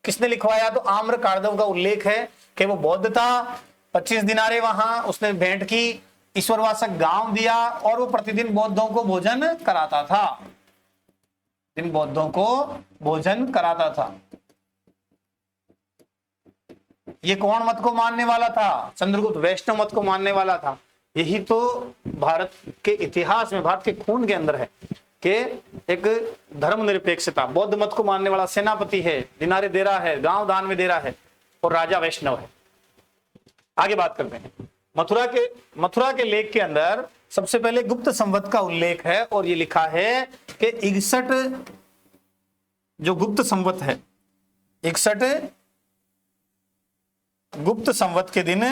किसने लिखवाया? तो आम्रकर्दव का उल्लेख है कि वो बौद्ध था, 25 दिनारे वहां उसने भेंट की, ईश्वरवासक गांव दिया, और वो प्रतिदिन बौद्धों को भोजन कराता था। दिन बौद्धों को भोजन कराता था। ये कौन मत को मानने वाला था? चंद्रगुप्त वैष्णव मत को मानने वाला था। यही तो भारत के इतिहास में, भारत के खून के अंदर है कि एक धर्मनिरपेक्षता। बौद्ध मत को मानने वाला सेनापति है, दिनारे दे रहा है, गांव दान में दे रहा है, और राजा वैष्णव है। आगे बात करते हैं। मथुरा के लेख के अंदर सबसे पहले गुप्त संवत का उल्लेख है, और ये लिखा है कि 61 जो गुप्त संवत है, 61 गुप्त संवत के दिन,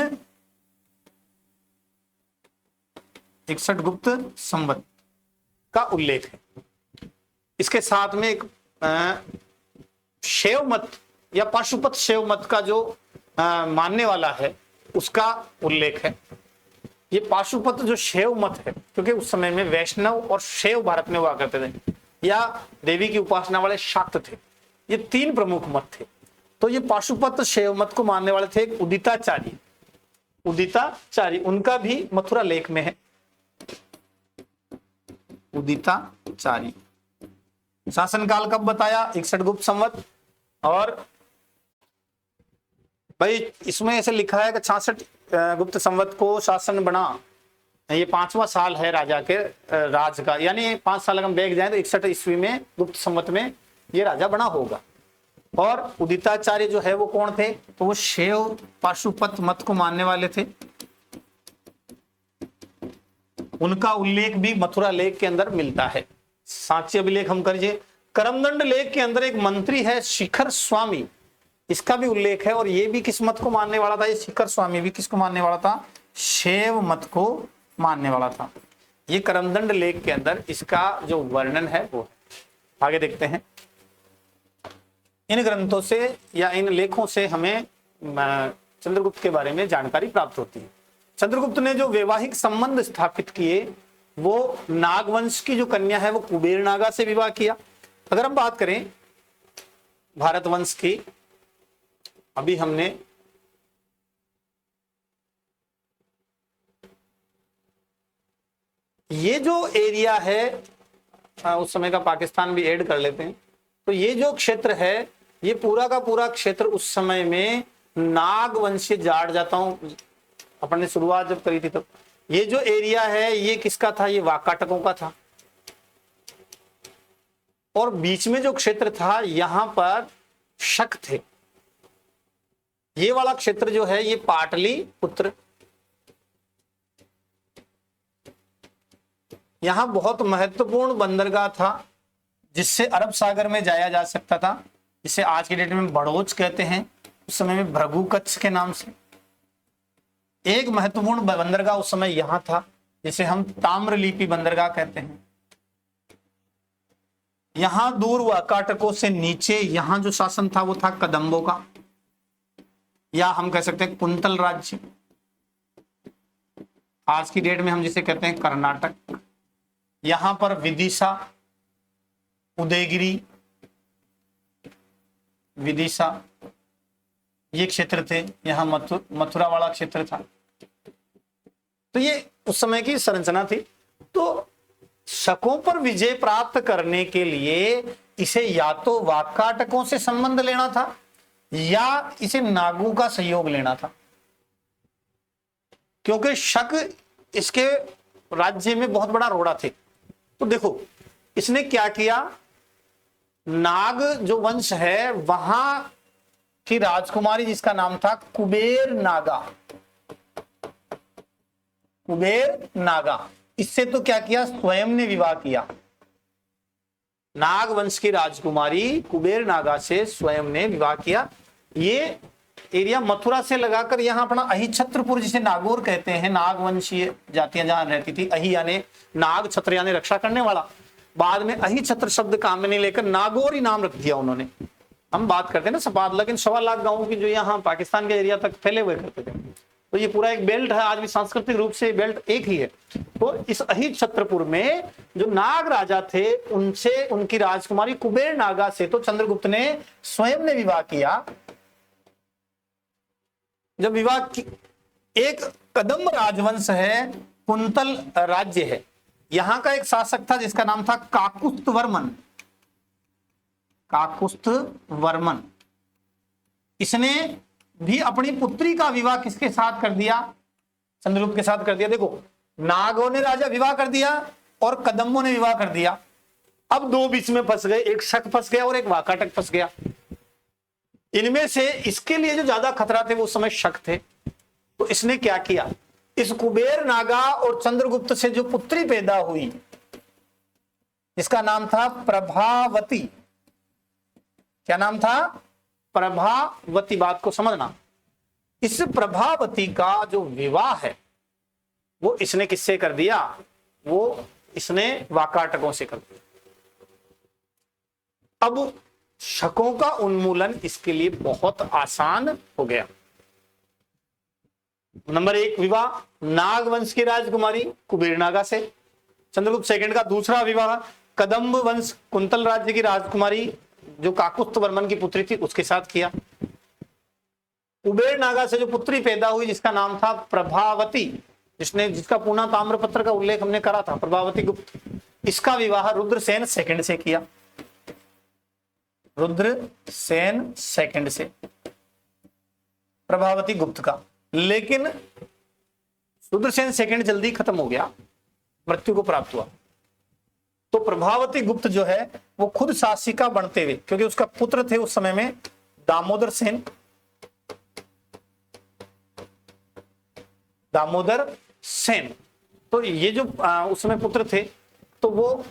61 गुप्त संवत का उल्लेख है। इसके साथ में एक शैव मत या पाशुपत शैव मत का जो मानने वाला है उसका उल्लेख है। ये पाशुपत जो शैव मत है, क्योंकि उस समय में वैष्णव और शैव भारत में हुआ करते थे, या देवी की उपासना वाले शाक्त थे, ये 3 प्रमुख मत थे। तो ये पाशुपत शैव मत को मानने वाले थे एक उदिताचार्य, उनका भी मथुरा लेख में है। उदिताचार्य शासनकाल कब बताया? 61 गुप्त संवत। और भाई इसमें ऐसे लिखा है कि 66 गुप्त संवत को शासन बना, ये 5वां साल है राजा के राज का, यानी 5 साल अगर हम बैग जाए तो 61 ईस्वी में गुप्त संवत में ये राजा बना होगा। और उदिताचार्य जो है वो कौन थे? तो वो शैव पाशुपत मत को मानने वाले थे। उनका उल्लेख भी मथुरा लेख के अंदर मिलता है। सांची अभिलेख हम करिए। करमदंड लेख के अंदर एक मंत्री है शिखर स्वामी, इसका भी उल्लेख है, और ये भी किस मत को मानने वाला था? ये शिखर स्वामी भी किसको मानने वाला था? शैव मत को मानने वाला था। ये करमदंड लेख के अंदर इसका जो वर्णन है वो है। आगे देखते हैं। इन ग्रंथों से या इन लेखों से हमें चंद्रगुप्त के बारे में जानकारी प्राप्त होती है। चंद्रगुप्त ने जो वैवाहिक संबंध स्थापित किए, वो नागवंश की जो कन्या है वो कुबेर नागा से विवाह किया। अगर हम बात करें भारत वंश की, अभी हमने ये जो एरिया है, उस समय का पाकिस्तान भी ऐड कर लेते हैं, तो ये जो क्षेत्र है ये पूरा का पूरा क्षेत्र उस समय में नाग वंशीय जाट जाताओं, अपन ने शुरुआत जब करी थी तब, ये जो एरिया है ये किसका था, ये वाकाटकों का था। और बीच में जो क्षेत्र था यहां पर शक थे। ये वाला क्षेत्र जो है ये पाटलिपुत्र, यहां बहुत महत्वपूर्ण बंदरगाह था जिससे अरब सागर में जाया जा सकता था, जिसे आज की डेट में बड़ोच कहते हैं, उस समय में भृगु कच्छ के नाम से। एक महत्वपूर्ण बंदरगाह उस समय यहां था जिसे हम ताम्रलिपि बंदरगाह कहते हैं। यहां दूर वाकाटकों से नीचे यहां जो शासन था वो था कदम्बों का, या हम कह सकते हैं कुंतल राज्य, आज की डेट में हम जिसे कहते हैं कर्नाटक। यहां पर विदिशा, उदयगिरी, विदिशा ये क्षेत्र थे। यहां मथुरा वाला क्षेत्र था। तो ये उस समय की संरचना थी। तो शकों पर विजय प्राप्त करने के लिए इसे या तो वाकाटकों से संबंध लेना था या इसे नागों का सहयोग लेना था, क्योंकि शक इसके राज्य में बहुत बड़ा रोड़ा थे। तो देखो इसने क्या किया, नाग जो वंश है वहां की राजकुमारी जिसका नाम था कुबेर नागा, कुबेर नागा, इससे तो क्या किया, स्वयं ने विवाह किया। नाग वंश की राजकुमारी कुबेर नागा से स्वयं ने विवाह किया। ये एरिया मथुरा से लगाकर यहां अपना अहिछत्रपुर जिसे नागौर कहते हैं, नागवंशीय जातियां जहां रहती थी। अहि यानी नाग, छत्र यानी रक्षा करने वाला। बाद में अहिछत्र शब्द काम में नहीं लेकर नागौर ही नाम रख दिया उन्होंने। हम बात करते हैं ना सपाद, लेकिन 1.25 लाख गांवों की जो यहाँ पाकिस्तान के एरिया तक फैले हुए करते थे। तो ये पूरा एक बेल्ट है, आज भी सांस्कृतिक रूप से बेल्ट एक ही है। तो इस अहिछत्रपुर में जो नाग राजा थे उनसे उनकी राजकुमारी कुबेर नागा से तो चंद्रगुप्त ने स्वयं ने विवाह किया। जब विवाह की, एक कदम्ब राजवंश है, कुंतल राज्य है, यहां का एक शासक था जिसका नाम था काकुस्थवर्मन, काकुस्थवर्मन। इसने भी अपनी पुत्री का विवाह किसके साथ कर दिया, चंद्रगुप्त के साथ कर दिया। देखो नागों ने राजा विवाह कर दिया और कदम्बों ने विवाह कर दिया। अब दो बीच में फंस गए, एक शक फंस गया और एक वाकाटक फंस गया। इनमें से इसके लिए जो ज्यादा खतरा थे वो उस समय शक थे। तो इसने क्या किया, इस कुबेर नागा और चंद्रगुप्त से जो पुत्री पैदा हुई जिसका नाम था प्रभावती, क्या नाम था, प्रभावती, बात को समझना। इस प्रभावती का जो विवाह है वो इसने किससे कर दिया, वो इसने वाकाटकों से कर दिया। अब शकों का उन्मूलन इसके लिए बहुत आसान हो गया। नंबर 1 विवाह नागवंश की राजकुमारी कुबेर नागा से। चंद्रगुप्त सेकंड का दूसरा विवाह कदम्ब वंश कुंतल राज्य की राजकुमारी जो काकुस्थवर्मन की पुत्री थी उसके साथ किया। कुबेर नागा से जो पुत्री पैदा हुई जिसका नाम था प्रभावती, जिसका पूना ताम्रपत्र का उल्लेख हमने करा था, प्रभावती गुप्त, इसका विवाह रुद्रसेन सेकंड से किया, रुद्रसेन सेकंड से प्रभावती गुप्त का। लेकिन रुद्रसेन सेकंड जल्दी खत्म हो गया, मृत्यु को प्राप्त हुआ। तो प्रभावती गुप्त जो है वो खुद शासिका बनते हुए, क्योंकि उसका पुत्र थे उस समय में दामोदर सेन, दामोदर सेन। तो ये जो उस समय पुत्र थे तो वो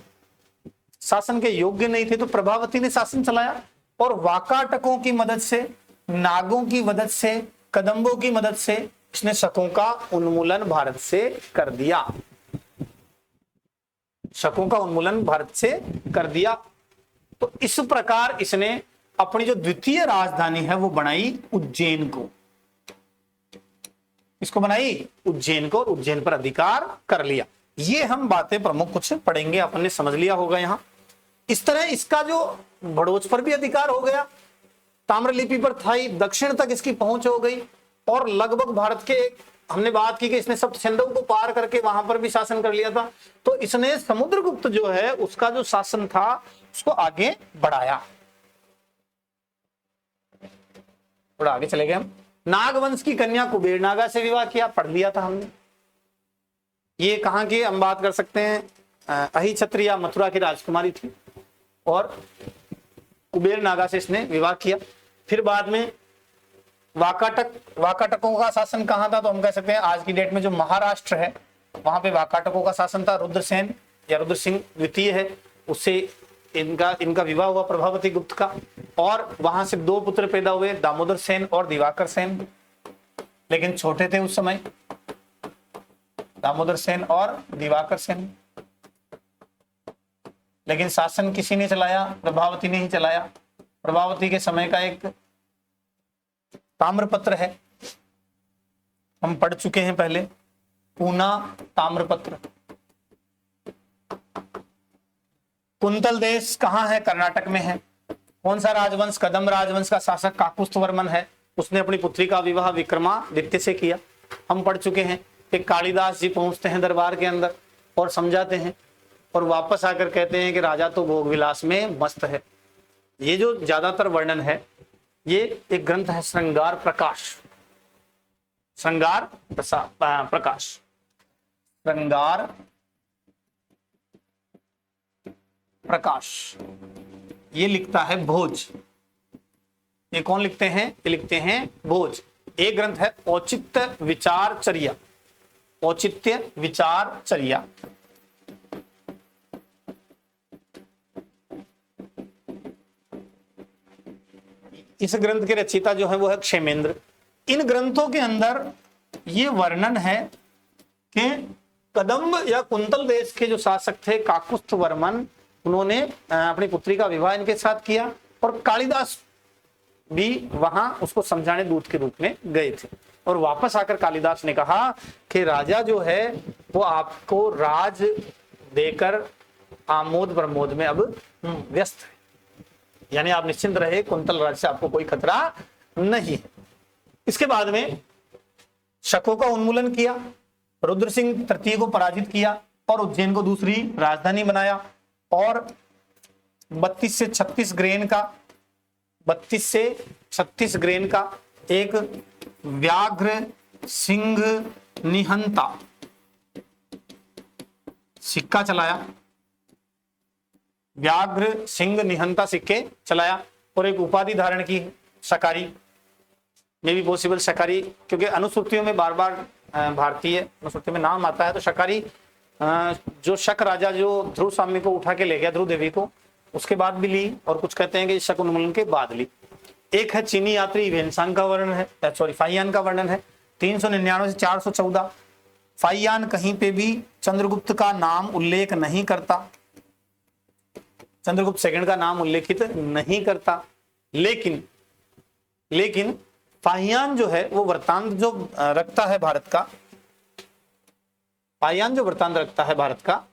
शासन के योग्य नहीं थे, तो प्रभावती ने शासन चलाया और वाकाटकों की मदद से, नागों की मदद से, कदम्बों की मदद से इसने शकों का उन्मूलन भारत से कर दिया, शकों का उन्मूलन भारत से कर दिया। तो इस प्रकार इसने अपनी जो द्वितीय राजधानी है वो बनाई उज्जैन को। इसको बनाई उज्जैन को, और उज्जैन पर अधिकार कर लिया। ये हम बातें प्रमुख कुछ पढ़ेंगे, अपन ने समझ लिया होगा यहां। इस तरह इसका जो बड़ोच पर भी अधिकार हो गया, ताम्रलिपि पर था ही, दक्षिण तक इसकी पहुंच हो गई और लगभग भारत के, हमने बात की कि इसने सप्त सिंधु को पार करके वहां पर भी शासन कर लिया था। तो इसने समुद्रगुप्त जो है उसका जो शासन था उसको आगे बढ़ाया। थोड़ा आगे चले गए हम। नागवंश की कन्या कुबेर नागा से विवाह किया, पढ़ लिया था हमने। ये कहां की हम बात कर सकते हैं, अहिछत्री या मथुरा की राजकुमारी थी और कुबेर नागा से इसने विवाह किया। फिर बाद में वाकाटकों का शासन कहां था, तो हम कह सकते हैं आज की डेट में जो महाराष्ट्र है वहां पे वाकाटकों का शासन था। रुद्रसेन या रुद्र सिंह द्वितीय है, उससे इनका विवाह हुआ प्रभावती गुप्त का और वहां से 2 पुत्र पैदा हुए, दामोदर सेन और दिवाकर सेन, लेकिन छोटे थे उस समय, दामोदर सेन और दिवाकर सेन। लेकिन शासन किसी ने चलाया, प्रभावती ने ही चलाया। प्रभावती के समय का एक ताम्रपत्र है, हम पढ़ चुके हैं पहले, पूना ताम्रपत्र। कुंतल देश कहां है, कर्नाटक में है। कौन सा राजवंश, कदम राजवंश का शासक काकुस्थवर्मन है, उसने अपनी पुत्री का विवाह विक्रमादित्य से किया, हम पढ़ चुके हैं। एक कालिदास जी पहुंचते हैं दरबार के अंदर और समझाते हैं और वापस आकर कहते हैं कि राजा तो भोग विलास में मस्त है। ये जो ज्यादातर वर्णन है ये एक ग्रंथ है श्रृंगार प्रकाश, श्रृंगार प्रकाश, श्रृंगार प्रकाश। ये लिखता है भोज। ये कौन लिखते हैं, ये लिखते हैं भोज। एक ग्रंथ है औचित्य विचारचर्या, औचित्य विचारचर्या। इस ग्रंथ के रचयिता जो है वो है क्षेमेंद्र। इन ग्रंथों के अंदर ये वर्णन है कि कदम्ब या कुंतल देश के जो शासक थे काकुस्थवर्मन, उन्होंने अपनी पुत्री का विवाह इनके साथ किया और कालिदास भी वहां उसको समझाने दूत के रूप में गए थे। और वापस आकर कालिदास ने कहा कि राजा जो है वो आपको राज देकर आमोद प्रमोद में अब व्यस्त है, यानी आप निश्चिंत रहे, कुंतल राज से आपको कोई खतरा नहीं है। इसके बाद में शकों का उन्मूलन किया, रुद्र सिंह तृतीय को पराजित किया और उज्जैन को दूसरी राजधानी बनाया और 32 से 36 ग्रेन का, 32 से 36 ग्रेन का एक व्याघ्र सिंह निहंता सिक्का चलाया, व्याघ्र सिंह निहंता सिक्के चलाया और एक उपाधि धारण की शकारी, मे भी पॉसिबल शकारी, क्योंकि अनुसूतियों में बार बार भारतीय अनुसूति में नाम आता है। तो शकारी जो शक राजा जो ध्रुव स्वामी को उठा के ले गया, ध्रुव देवी को, उसके बाद भी ली और कुछ कहते हैं कि शक उन्मूलन के बाद ली। एक है चीनी यात्री वेनसांग का वर्णन है, सॉरी फाइयान का वर्णन है 399 से 414। फाइयान कहीं पे भी चंद्रगुप्त का नाम उल्लेख नहीं करता, चंद्रगुप्त सेकंड का नाम उल्लेखित नहीं करता, लेकिन फाहियान जो है वो वृत्तांत जो रखता है भारत का, फाहियान जो वृत्तांत रखता है भारत का,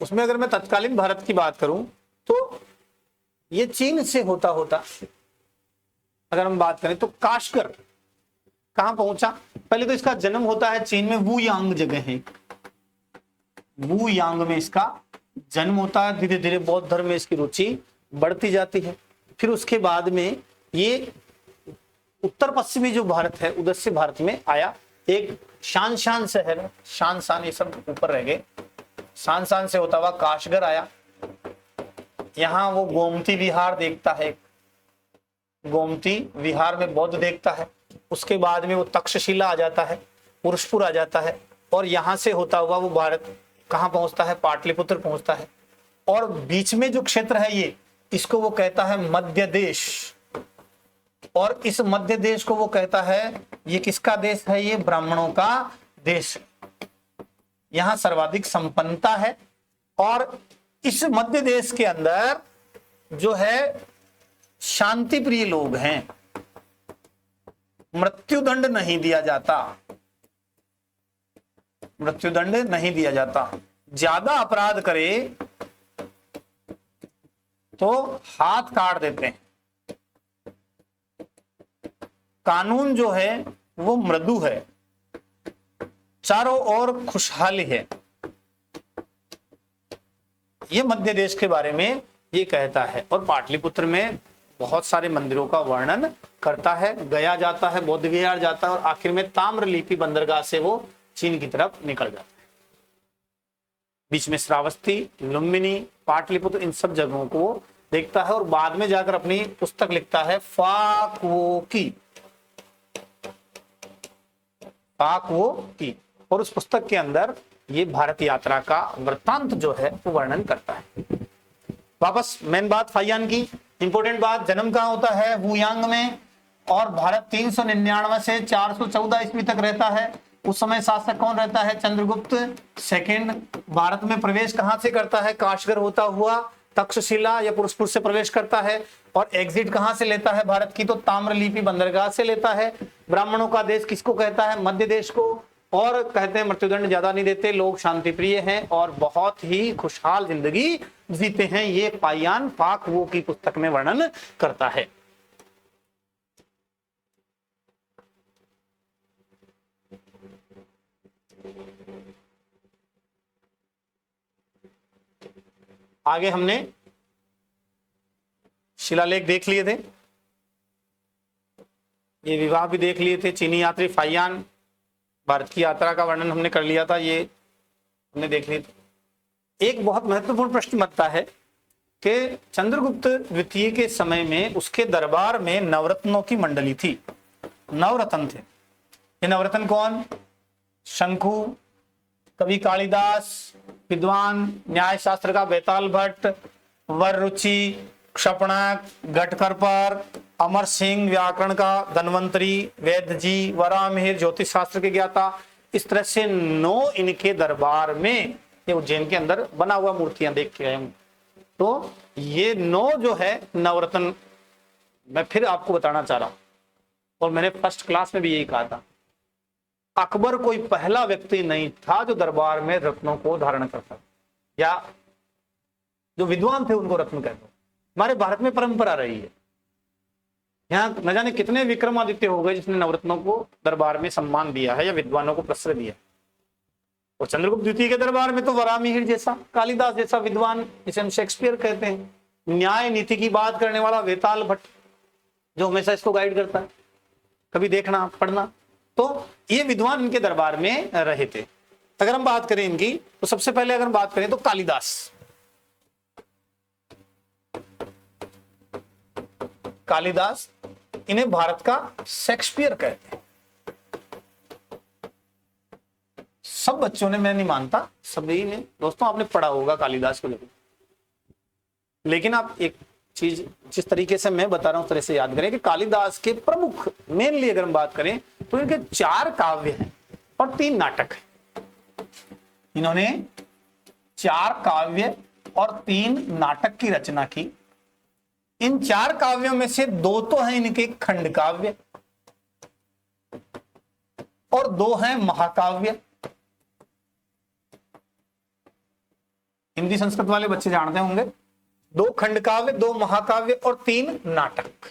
उसमें अगर मैं तत्कालीन भारत की बात करूं तो ये चीन से होता होता अगर हम बात करें तो काशगर कहां पहुंचा। पहले तो इसका जन्म होता है चीन में, वू यांग जगह है, वू यांग में इसका जन्म होता है। धीरे धीरे बौद्ध धर्म में इसकी रुचि बढ़ती जाती है। फिर उसके बाद में ये उत्तर पश्चिमी जो भारत है उधर से भारत में आया। एक शान शहर है, शान ये सब ऊपर रह गए, शान से होता हुआ काशगर आया। यहां वो गोमती विहार देखता है, गोमती विहार में बौद्ध देखता है। उसके बाद में वो तक्षशिला आ जाता है, पुरुषपुर आ जाता है और यहां से होता हुआ वो भारत कहां पहुंचता है, पाटलिपुत्र पहुंचता है। और बीच में जो क्षेत्र है ये, इसको वो कहता है मध्य देश, और इस मध्य देश को वो कहता है ये किसका देश है, ये ब्राह्मणों का देश। यहां सर्वाधिक संपन्नता है और इस मध्य देश के अंदर जो है शांति प्रिय लोग हैं, मृत्युदंड नहीं दिया जाता। मृत्युदंड नहीं दिया जाता। ज्यादा अपराध करे तो हाथ काट देते हैं। कानून जो है वो मृदु है, चारों ओर खुशहाली है। ये मध्य देश के बारे में ये कहता है। और पाटलिपुत्र में बहुत सारे मंदिरों का वर्णन करता है। गया जाता है, बौद्ध विहार जाता है और आखिर में ताम्रलिपि बंदरगाह से वो चीन की तरफ निकल जाता है। बीच में श्रावस्ती, लुम्बिनी, पाटलिपुत्र, इन सब जगहों को वो देखता है और बाद में जाकर अपनी पुस्तक लिखता है फाक्वोकी। और उस पुस्तक के अंदर ये भारत यात्रा का वृत्तांत जो है वो वर्णन करता है। वापस मेन बात फाइयान की, इंपोर्टेंट बात, जन्म कहाँ होता है? हुयांग में। और भारत 399 से 414 ईस्वी तक रहता है। उस समय शासक कौन रहता है? चंद्रगुप्त सेकंड। भारत में प्रवेश कहां से करता है? काशगर होता हुआ तक्षशिला या पुरुषपुर से प्रवेश करता है। और एग्जिट कहां से लेता है भारत की? तो ताम्रलिपि बंदरगाह से लेता है। ब्राह्मणों का देश किसको कहता है? मध्य देश को। और कहते हैं मृत्युदंड ज्यादा नहीं देते, लोग शांति प्रिय हैं और बहुत ही खुशहाल जिंदगी जीते हैं। ये फाइयान फाक्वो की पुस्तक में वर्णन करता है। आगे हमने शिलालेख देख लिए थे, ये विवाह भी देख लिए थे। चीनी यात्री फाइयान, भारत की यात्रा का वर्णन हमने कर लिया था, ये हमने देख लिया था। एक बहुत महत्वपूर्ण प्रश्न बनता है कि चंद्रगुप्त द्वितीय के समय में उसके दरबार में नवरत्नों की मंडली थी। नवरत्न थे। ये नवरत्न कौन? शंकु, कवि कालिदास, विद्वान न्याय शास्त्र का बेताल भट्ट, वररुचि, क्षपणक, गटकरपर, अमर सिंह व्याकरण का धन्वंतरी, वेद जी, वरामिहिर ज्योतिष शास्त्र के ज्ञाता। इस तरह से 9 इनके दरबार में, ये उज्जैन के अंदर बना हुआ मूर्तियां देख के आए। तो ये 9 जो है नवरत्न, मैं फिर आपको बताना चाह रहा हूं और मैंने फर्स्ट क्लास में भी यही कहा था, अकबर कोई पहला व्यक्ति नहीं था जो दरबार में रत्नों को धारण करता, या जो विद्वान थे उनको रत्न कहते। हमारे भारत में परंपरा रही है। यहाँ न जाने कितने विक्रमादित्य हो गए जिसने नवरत्नों को दरबार में सम्मान दिया है या विद्वानों को प्रश्रय दिया। और चंद्रगुप्त द्वितीय के दरबार में तो वरामिहिर जैसा, कालिदास जैसा विद्वान, जिसे हम शेक्सपियर कहते हैं, न्याय नीति की बात करने वाला वेताल भट्ट, जो हमेशा इसको गाइड करता है, कभी देखना पढ़ना। तो ये विद्वान इनके दरबार में रहे थे। अगर हम बात करें इनकी, तो सबसे पहले अगर बात करें तो कालिदास, इन्हें भारत का शेक्सपियर कहते हैं। सब बच्चों ने, मैं नहीं मानता सभी ने, दोस्तों आपने पढ़ा होगा कालिदास को, लेकिन आप एक चीज जिस तरीके से मैं बता रहा हूं उस तरह से याद करें कि कालिदास के प्रमुख, मेनली अगर हम बात करें तो इनके 4 काव्य हैं और 3 नाटक हैं। इन्होंने 4 काव्य और 3 नाटक की रचना की। इन 4 काव्यों में से 2 तो हैं इनके खंड काव्य और 2 हैं महाकाव्य। हिंदी संस्कृत वाले बच्चे जानते होंगे, 2 खंड काव्य, 2 महाकाव्य और 3 नाटक।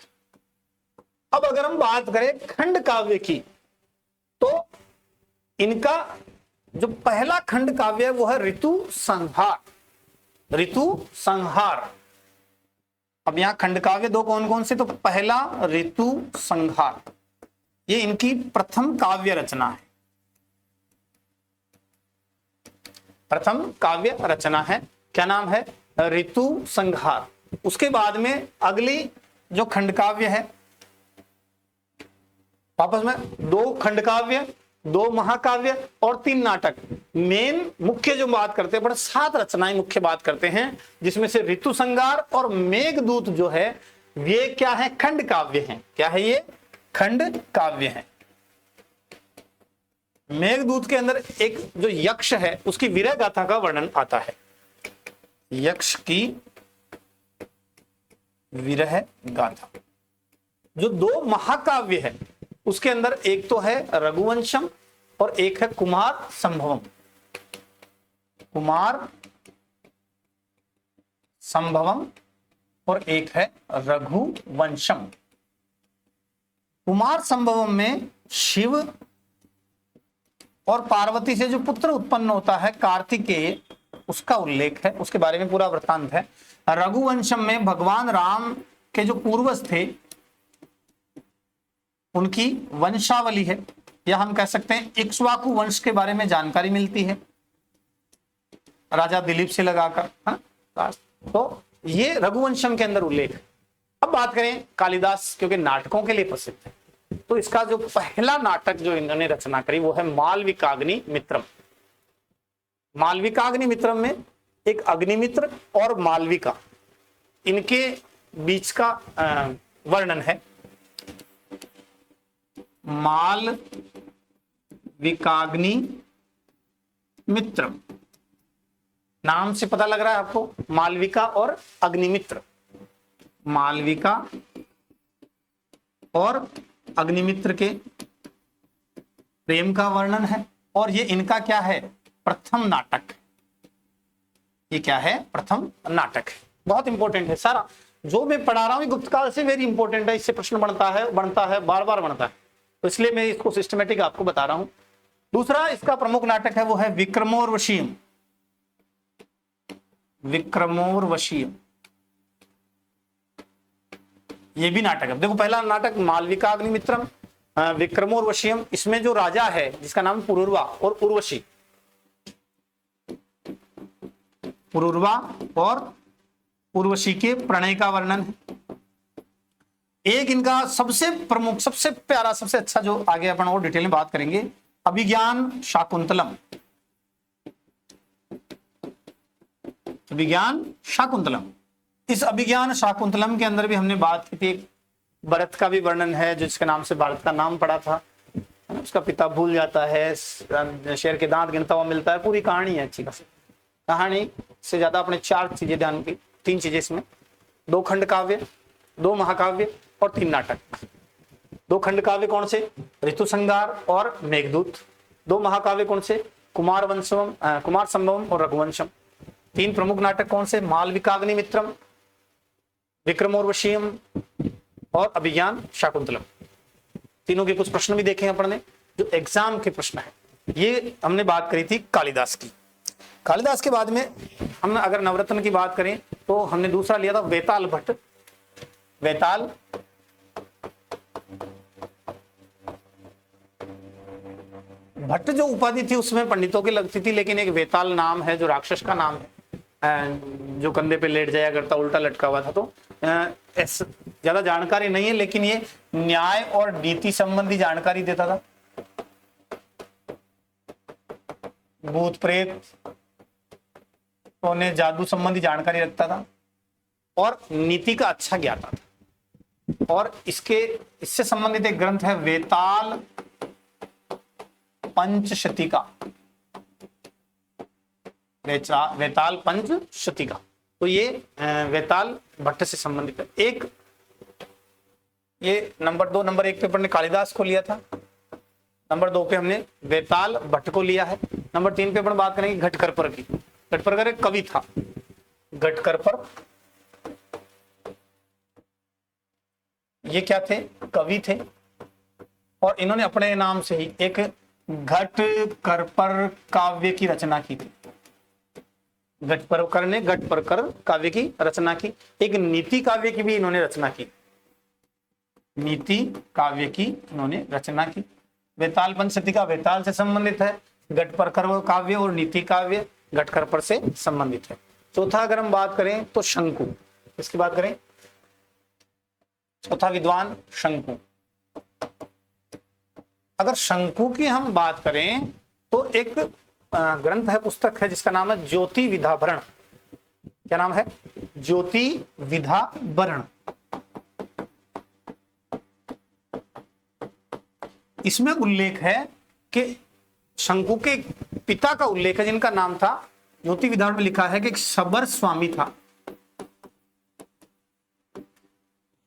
अब अगर हम बात करें खंड काव्य की, तो इनका जो पहला खंड काव्य है वो है ऋतु संहार। ऋतु संहार। अब यहां खंड काव्य 2 कौन कौन से? तो पहला ऋतु संहार, ये इनकी प्रथम काव्य रचना है। प्रथम काव्य रचना है, क्या नाम है? ऋतु संहार। उसके बाद में अगली जो खंड काव्य है, वापस में 2 खंड काव्य, 2 महाकाव्य और 3 नाटक। मेन मुख्य जो बात करते हैं, बड़े 7 रचनाएं मुख्य बात करते हैं, जिसमें से ऋतु संहार और मेघदूत जो है ये क्या है? खंड काव्य हैं। क्या है ये? खंड काव्य हैं। मेघदूत के अंदर एक जो यक्ष है उसकी वीरह गाथा का वर्णन आता है। यक्ष की विरह गाथा। जो 2 महाकाव्य है उसके अंदर एक तो है रघुवंशम और एक है कुमार संभवम। कुमार संभवम और एक है रघुवंशम। कुमार संभवम में शिव और पार्वती से जो पुत्र उत्पन्न होता है कार्तिकेय, उसका उल्लेख है, उसके बारे में पूरा वृत्तांत है। रघुवंशम में भगवान राम के जो पूर्वज थे उनकी वंशावली है, या हम कह सकते हैं इक्ष्वाकु वंश के बारे में जानकारी मिलती है राजा दिलीप से लगाकर, हाँ। तो ये रघुवंशम के अंदर उल्लेख है। अब बात करें कालिदास, क्योंकि नाटकों के लिए प्रसिद्ध है, तो इसका जो पहला नाटक जो इन्होंने रचना करी वो है मालविकाग्नि मित्रम। मालविकाग्नि मित्रम में एक अग्निमित्र और मालविका, इनके बीच का वर्णन है। मालविकाग्नि मित्रम, नाम से पता लग रहा है आपको, मालविका और अग्निमित्र। मालविका और अग्निमित्र के प्रेम का वर्णन है, और ये इनका क्या है, प्रथम नाटक। ये क्या है, प्रथम नाटक है। बहुत इंपॉर्टेंट है, सारा जो मैं पढ़ा रहा हूं गुप्त काल से वेरी इंपॉर्टेंट है, इससे प्रश्न बनता है बार बार बनता है, तो इसलिए मैं इसको सिस्टमेटिक आपको बता रहा हूं। दूसरा इसका प्रमुख नाटक है वो है विक्रमोर्वशीयम। विक्रमोर्वशीयम ये भी नाटक है। देखो पहला नाटक मालविकाग्निमित्रम, विक्रमोर्वशीयम, इसमें जो राजा है जिसका नाम पुरुरवा और उर्वशी, पुरुरवा और उर्वशी के प्रणय का वर्णन है। एक इनका सबसे प्रमुख, सबसे प्यारा, सबसे अच्छा, जो आगे अपन और डिटेल में बात करेंगे, अभिज्ञान शाकुंतलम। अभिज्ञान शाकुंतलम, इस अभिज्ञान शाकुंतलम के अंदर भी हमने बात की थी, भरत का भी वर्णन है, जिसके नाम से भारत का नाम पड़ा था। उसका पिता भूल जाता है, शेर के दांत गिनता हुआ मिलता है, पूरी कहानी है अच्छी खासी। कहानी से ज्यादा अपने 4 चीजें ध्यान की, 3 चीजें इसमें, 2 खंड काव्य, 2 महाकाव्य और 3 नाटक। 2 खंड काव्य कौन से, ऋतु संगार और मेघदूत। 2 महाकाव्य कौन से, कुमार संभवम और रघुवंशम। 3 प्रमुख नाटक कौन से, मालविकाग्निमित्रम, विक्रमोर्वशीयम और अभिज्ञान शाकुंतलम। तीनों के कुछ प्रश्न भी देखे अपन ने, जो एग्जाम के प्रश्न है। ये हमने बात करी थी कालिदास की। कालिदास के बाद में हम अगर नवरत्न की बात करें तो हमने दूसरा लिया था वेताल भट्ट। वेताल भट्ट जो उपाधि थी उसमें पंडितों की लगती थी, लेकिन एक वेताल नाम है जो राक्षस का नाम है, जो कंधे पे लेट जाया करता, उल्टा लटका हुआ था। तो ज्यादा जानकारी नहीं है, लेकिन ये न्याय और नीति संबंधी जानकारी देता था। भूत प्रेत ने जादू संबंधी जानकारी रखता था और नीति का अच्छा ज्ञाता था। और इससे संबंधित एक ग्रंथ है वेताल पंचशतीका। वेताल पंचशतीका, तो ये वेताल भट्ट से संबंधित है। एक ये नंबर 2, नंबर 1 पे अपन ने कालिदास को लिया था, नंबर 2 पे हमने वेताल भट्ट को लिया है, नंबर 3 पे अपन बात करेंगे घटकरपर की। घटकरपर एक कवि था, घटकरपर ये क्या थे, कवि थे, और इन्होंने अपने नाम से ही एक घटकरपर काव्य की रचना की थी। घटकरपर ने घटकरपर काव्य की रचना की। एक नीति काव्य की भी इन्होंने रचना की, नीति काव्य की इन्होंने रचना की। वेताल पंचशतीका वेताल से संबंधित है, घटकरपर काव्य और नीति काव्य घटकरपर से संबंधित है। चौथा अगर हम बात करें तो शंकु, इसकी बात करें, चौथा विद्वान शंकु। अगर शंकु की हम बात करें तो एक ग्रंथ है, पुस्तक है, जिसका नाम है ज्योति विधाभरण। क्या नाम है, ज्योति विधाभरण। इसमें उल्लेख है कि शंकु के पिता का उल्लेख है, जिनका नाम था, ज्योति विधाभरण में लिखा है कि एक सबर स्वामी था।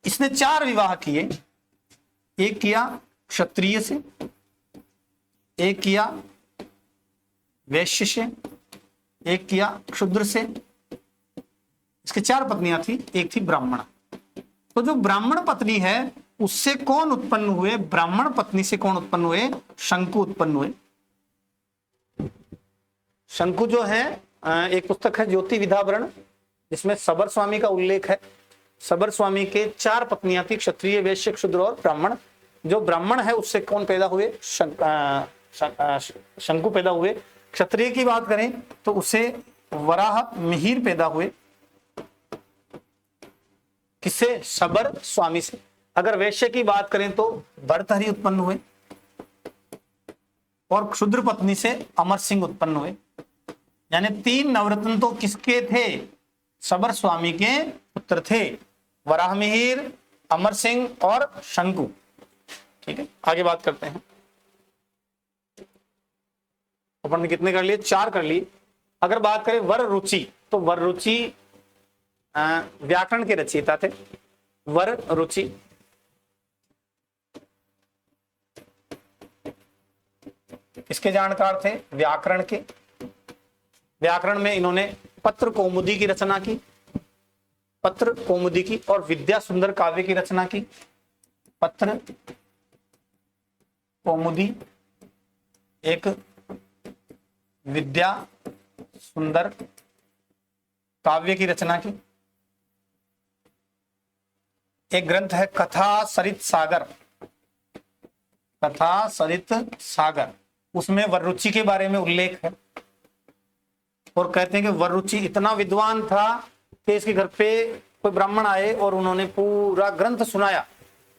इसने 4 विवाह किए, एक किया क्षत्रिय से, एक किया वैश्य से, एक किया क्षुद्र से, इसके 4 पत्नियां थी, एक थी ब्राह्मण। तो जो ब्राह्मण पत्नी है उससे कौन उत्पन्न हुए? ब्राह्मण पत्नी से कौन उत्पन्न हुए? शंकु उत्पन्न हुए। शंकु जो है एक पुस्तक है ज्योति विधावरण, जिसमें सबर स्वामी का उल्लेख है। सबर स्वामी के 4 पत्नियां थी, क्षत्रिय, वैश्य, क्षुद्र और ब्राह्मण। जो ब्राह्मण है उससे कौन पैदा हुए? शंकु पैदा हुए। क्षत्रिय की बात करें तो उसे वराह मिहिर पैदा हुए। किससे? सबर स्वामी से। अगर वैश्य की बात करें तो भर्तहरि उत्पन्न हुए, और क्षुद्र पत्नी से अमर सिंह उत्पन्न हुए। यानी 3 नवरत्न तो किसके थे? सबर स्वामी के पुत्र थे, वराह मिहिर, अमर सिंह और शंकु। ठीक है, आगे बात करते हैं। अपन ने कितने कर लिए? 4 कर लिए। अगर बात करें वर रुचि, तो वर रुचि व्याकरण के रचयिता थे। वर रुचि किसके जानकार थे? व्याकरण के। व्याकरण में इन्होंने पत्र कौमुदी की रचना की, पत्र कौमुदी की, और विद्या सुंदर काव्य की रचना की। पत्र कौमुदी, एक विद्या सुंदर काव्य की रचना की। एक ग्रंथ है कथा सरित सागर, कथा सरित सागर, उसमें वररुचि के बारे में उल्लेख है। और कहते हैं कि वररुचि इतना विद्वान था कि इसके घर पे कोई ब्राह्मण आए और उन्होंने पूरा ग्रंथ सुनाया।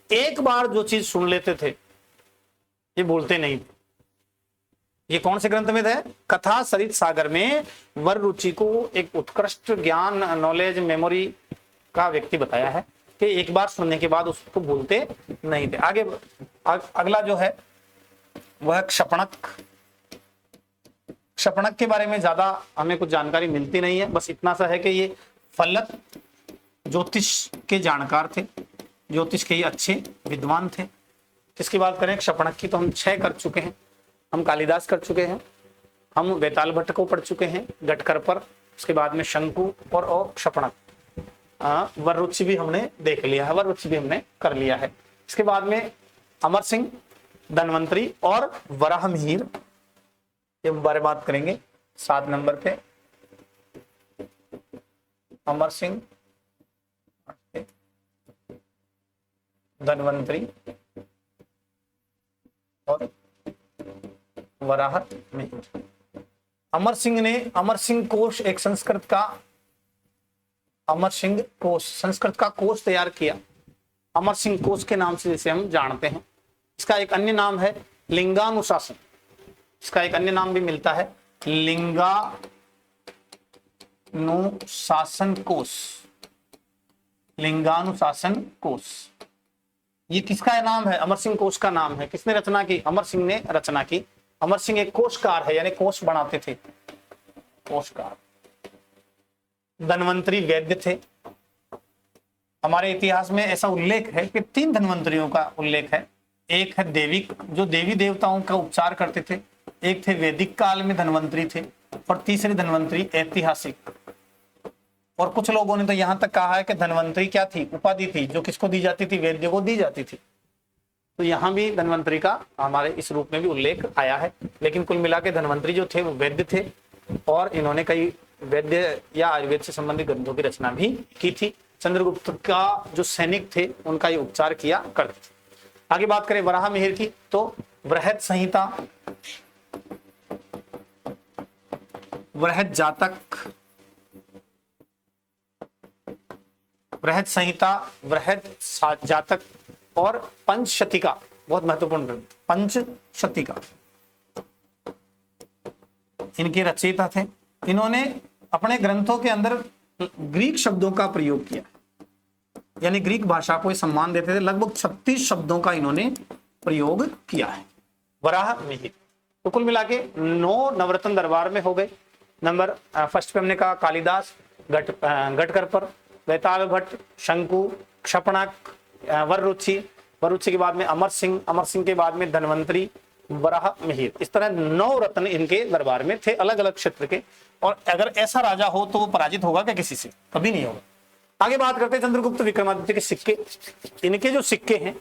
एक बार जो चीज सुन लेते थे ये बोलते नहीं थे। ये कौन से ग्रंथ में थे? कथा सरित सागर में वररुचि को एक उत्कृष्ट ज्ञान, नॉलेज, मेमोरी का व्यक्ति बताया है कि एक बार सुनने के बाद उसको बोलते नहीं थे। आगे अगला जो है वह क्षपणक। क्षपणक के बारे में ज्यादा हमें कुछ जानकारी मिलती नहीं है, बस इतना सा है कि ये फलक ज्योतिष के जानकार थे, ज्योतिष के ये अच्छे विद्वान थे। किसकी बात करें? क्षपणक की तो हम 6 कर चुके हैं। हम कालिदास कर चुके हैं, हम वेताल भट्ट को पढ़ चुके हैं गटकर पर, उसके बाद में शंकु और क्षपणक। वररुचि भी हमने देख लिया है, वररुचि भी हमने कर लिया है। इसके बाद में अमर सिंह, धनवंतरी और वराह मिहिर, ये बारे बात करेंगे 7 नंबर पे। अमर सिंह, धनवंतरी और वराह मिहिर। अमर सिंह ने अमर सिंह कोश, एक संस्कृत का अमर सिंह कोश, संस्कृत का कोश तैयार किया, अमर सिंह कोश के नाम से जिसे हम जानते हैं। इसका एक अन्य नाम है लिंगानुशासन, इसका एक अन्य नाम भी मिलता है लिंगानुशासन कोश, लिंगानुशासन कोश। ये किसका नाम है? अमर सिंह कोश का नाम है। किसने रचना की? अमर सिंह ने रचना की। अमर सिंह एक कोशकार है, यानी कोश बनाते थे, कोशकार। धनवंतरी वैद्य थे। हमारे इतिहास में ऐसा उल्लेख है कि 3 धनवंतरियों का उल्लेख है। एक है देविक, जो देवी देवताओं का उपचार करते थे, एक थे वैदिक काल में धनवंतरी थे, और तीसरे धनवंतरी ऐतिहासिक। और कुछ लोगों ने तो यहां तक कहा है कि धनवंतरी क्या थी? उपाधि थी, जो किसको दी जाती थी? वैद्य को दी जाती थी। तो यहां भी धनवंतरी का हमारे इस रूप में भी उल्लेख आया है। लेकिन कुल मिला के धनवंतरी जो थे वो वैद्य थे, और इन्होंने कई वैद्य या आयुर्वेद से संबंधित ग्रंथों की रचना भी की थी। चंद्रगुप्त का जो सैनिक थे उनका ये उपचार किया करते थे। आगे बात करें वराह मिहिर की, तो बृहद संहिता, बृहद जातक, बृहद संहिता, बृहद जातक और पंचशतिका, बहुत महत्वपूर्ण ग्रंथ, पंचशतिका, इनके रचयिता थे। इन्होंने अपने ग्रंथों के अंदर ग्रीक शब्दों का प्रयोग किया, यानी ग्रीक भाषा को सम्मान देते थे। लगभग 36 शब्दों का इन्होंने प्रयोग किया है। वराह मिहिर। तो कुल मिला के 9 नवरत्न दरबार में हो गए। नंबर फर्स्ट पे हमने कहा कालिदास, गटकर पर, वेताल भट्ट, शंकु, क्षपणक, वररुचि, वररुचि के बाद में अमर सिंह, अमर सिंह के बाद में धनवंतरी, वराह मिहिर, इस तरह 9 रत्न इनके दरबार में थे, अलग अलग क्षेत्र के। और अगर ऐसा राजा हो तो वो पराजित होगा क्या किसी से? कभी नहीं होगा। आगे बात करते हैं चंद्रगुप्त विक्रमादित्य के सिक्के। इनके जो सिक्के हैं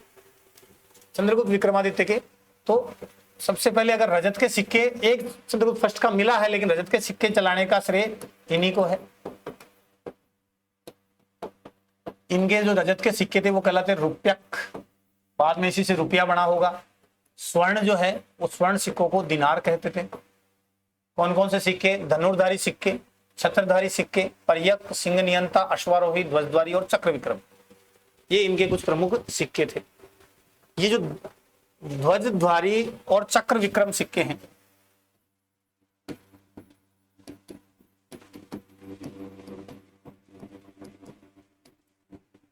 चंद्रगुप्त विक्रमादित्य के, तो सबसे पहले अगर रजत के सिक्के एक चंद्रगुप्त फर्स्ट का मिला है, लेकिन रजत के सिक्के चलाने का श्रेय इन्हीं को है। इनके जो रजत के सिक्के थे वो कहलाते रुपयक, बाद में इसी से रुपया बना होगा। स्वर्ण जो है वो स्वर्ण सिक्कों को दिनार कहते थे। कौन कौन से सिक्के? धनुर्धारी सिक्के, छत्रधारी सिक्के, पर्यक, सिंह नियंता, अश्वारोही, ध्वजधारी और चक्र विक्रम, ये इनके कुछ प्रमुख सिक्के थे। ये जो ध्वजधारी और चक्र विक्रम सिक्के हैं,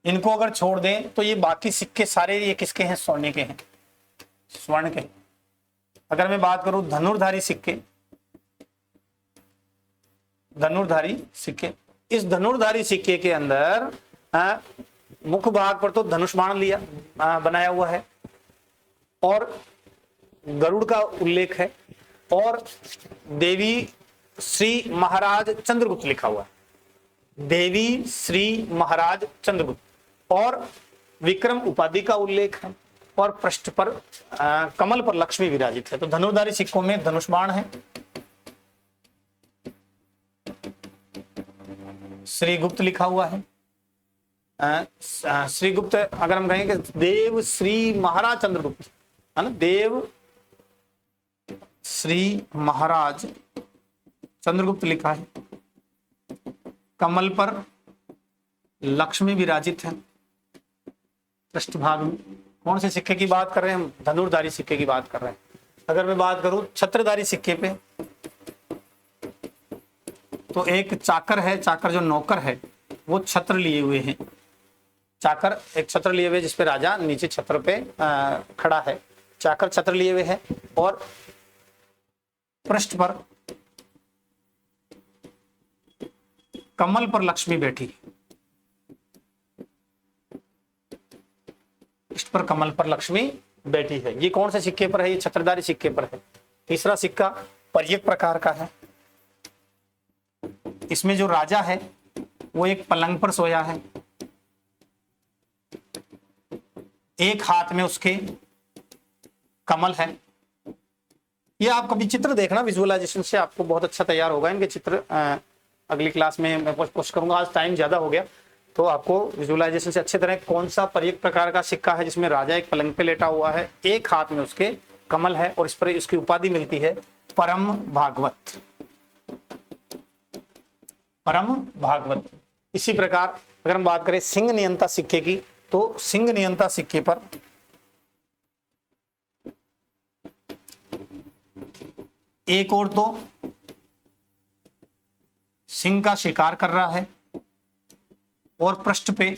इनको अगर छोड़ दें तो ये बाकी सिक्के सारे ये किसके हैं? सोने के हैं, स्वर्ण के। अगर मैं बात करूं धनुर्धारी सिक्के, धनुर्धारी सिक्के, इस धनुर्धारी सिक्के के अंदर मुख्य भाग पर तो धनुष बाण लिया बनाया हुआ है और गरुड़ का उल्लेख है और देवी श्री महाराज चंद्रगुप्त लिखा हुआ है, देवी श्री महाराज चंद्रगुप्त, और विक्रम उपाधि का उल्लेख है और पृष्ठ पर कमल पर लक्ष्मी विराजित है। तो धनुर्धारी सिक्कों में धनुष बाण है। श्रीगुप्त लिखा हुआ है। श्रीगुप्त अगर हम कहेंगे देव श्री महाराज चंद्रगुप्त है ना, देव श्री महाराज चंद्रगुप्त लिखा है। कमल पर लक्ष्मी विराजित है पृष्ठभाग में। कौन से सिक्के की बात कर रहे हैं हम? धनुर्धारी सिक्के की बात कर रहे हैं। अगर मैं बात करूं छत्रधारी सिक्के पे, तो एक चाकर है, चाकर जो नौकर है वो छत्र लिए हुए हैं। चाकर एक छत्र लिए हुए जिसपे राजा नीचे छत्र पे खड़ा है, चाकर छत्र लिए हुए है और पृष्ठ पर कमल पर लक्ष्मी बैठी, पृष्ठ पर कमल पर लक्ष्मी बैठी है। ये कौन से सिक्के पर है? ये छत्रधारी सिक्के पर है। तीसरा सिक्का पर्यक प्रकार का है। इसमें जो राजा है वो एक पलंग पर सोया है, एक हाथ में उसके कमल है। ये आप कभी चित्र देखना, विजुअलाइजेशन से आपको बहुत अच्छा तैयार होगा। इनके चित्र अगली क्लास में मैं पोस्ट करूंगा। आज टाइम ज्यादा हो गया तो आपको विजुअलाइजेशन से अच्छे तरह कौन सा पर्यक प्रकार का सिक्का है जिसमें राजा एक पलंग पे लेटा हुआ है, एक हाथ में उसके कमल है और इस पर इसकी उपाधि मिलती है परम भागवत, परम भागवत। इसी प्रकार अगर हम बात करें सिंह नियंता सिक्के की, तो सिंह नियंता सिक्के पर एक और तो सिंह का शिकार कर रहा है और पृष्ठ पे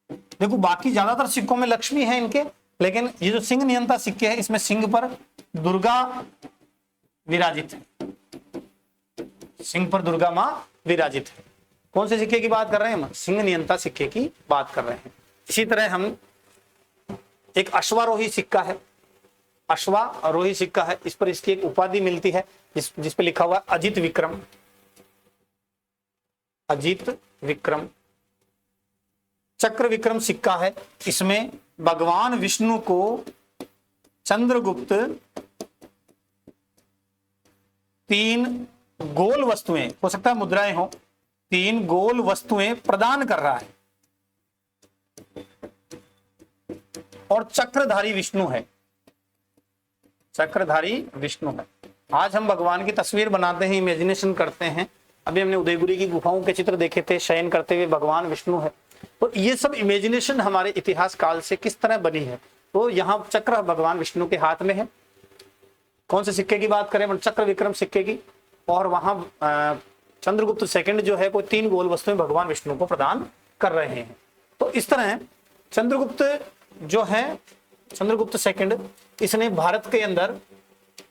देखो, बाकी ज्यादातर सिक्कों में लक्ष्मी है इनके, लेकिन ये जो सिंह नियंता सिक्के है इसमें सिंह पर दुर्गा विराजित है, सिंह पर दुर्गा मां विराजित है। कौन से सिक्के की बात कर रहे हैं हम? सिंह नियंता सिक्के की बात कर रहे हैं। इसी तरह हम एक अश्वारोही सिक्का है, अश्वारोही सिक्का है, इस पर इसकी एक उपाधि मिलती है जिस पे लिखा हुआ है अजित विक्रम, अजित विक्रम। चक्र विक्रम सिक्का है, इसमें भगवान विष्णु को चंद्रगुप्त 3 गोल वस्तुएं, हो सकता है मुद्राएं हो, 3 गोल वस्तुएं प्रदान कर रहा है और चक्रधारी विष्णु है, चक्रधारी विष्णु है। आज हम भगवान की तस्वीर बनाते हैं, इमेजिनेशन करते हैं। अभी हमने उदयपुरी की गुफाओं के चित्र देखे थे, शयन करते हुए भगवान विष्णु है। तो ये सब इमेजिनेशन हमारे इतिहास काल से किस तरह बनी है। तो यहाँ चक्र भगवान विष्णु के हाथ में है। कौन से सिक्के की बात करें? चक्र विक्रम सिक्के की। और वहां चंद्रगुप्त सेकंड जो है कोई 3 गोल वस्तुएं भगवान विष्णु को प्रदान कर रहे हैं। तो इस तरह चंद्रगुप्त जो है, चंद्रगुप्त सेकंड, इसने भारत के अंदर,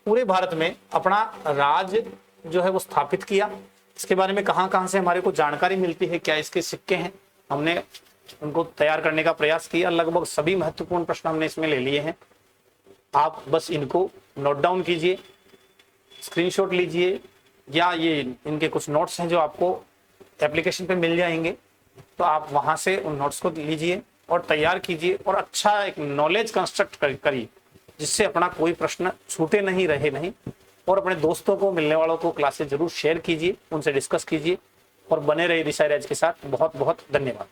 पूरे भारत में अपना राज जो है वो स्थापित किया। इसके बारे में कहां कहां से हमारे को जानकारी मिलती है, क्या इसके सिक्के हैं, हमने उनको तैयार करने का प्रयास किया। लगभग सभी महत्वपूर्ण प्रश्न हमने इसमें ले लिए हैं। आप बस इनको नोट डाउन कीजिए, स्क्रीनशॉट लीजिए, या ये इनके कुछ नोट्स हैं जो आपको एप्लीकेशन पे मिल जाएंगे, तो आप वहां से उन नोट्स को लीजिए और तैयार कीजिए और अच्छा एक नॉलेज कंस्ट्रक्ट करिए, जिससे अपना कोई प्रश्न छूटे नहीं, रहे नहीं। और अपने दोस्तों को, मिलने वालों को क्लासेस जरूर शेयर कीजिए, उनसे डिस्कस कीजिए और बने रहिए दिशा राज के साथ। बहुत बहुत धन्यवाद।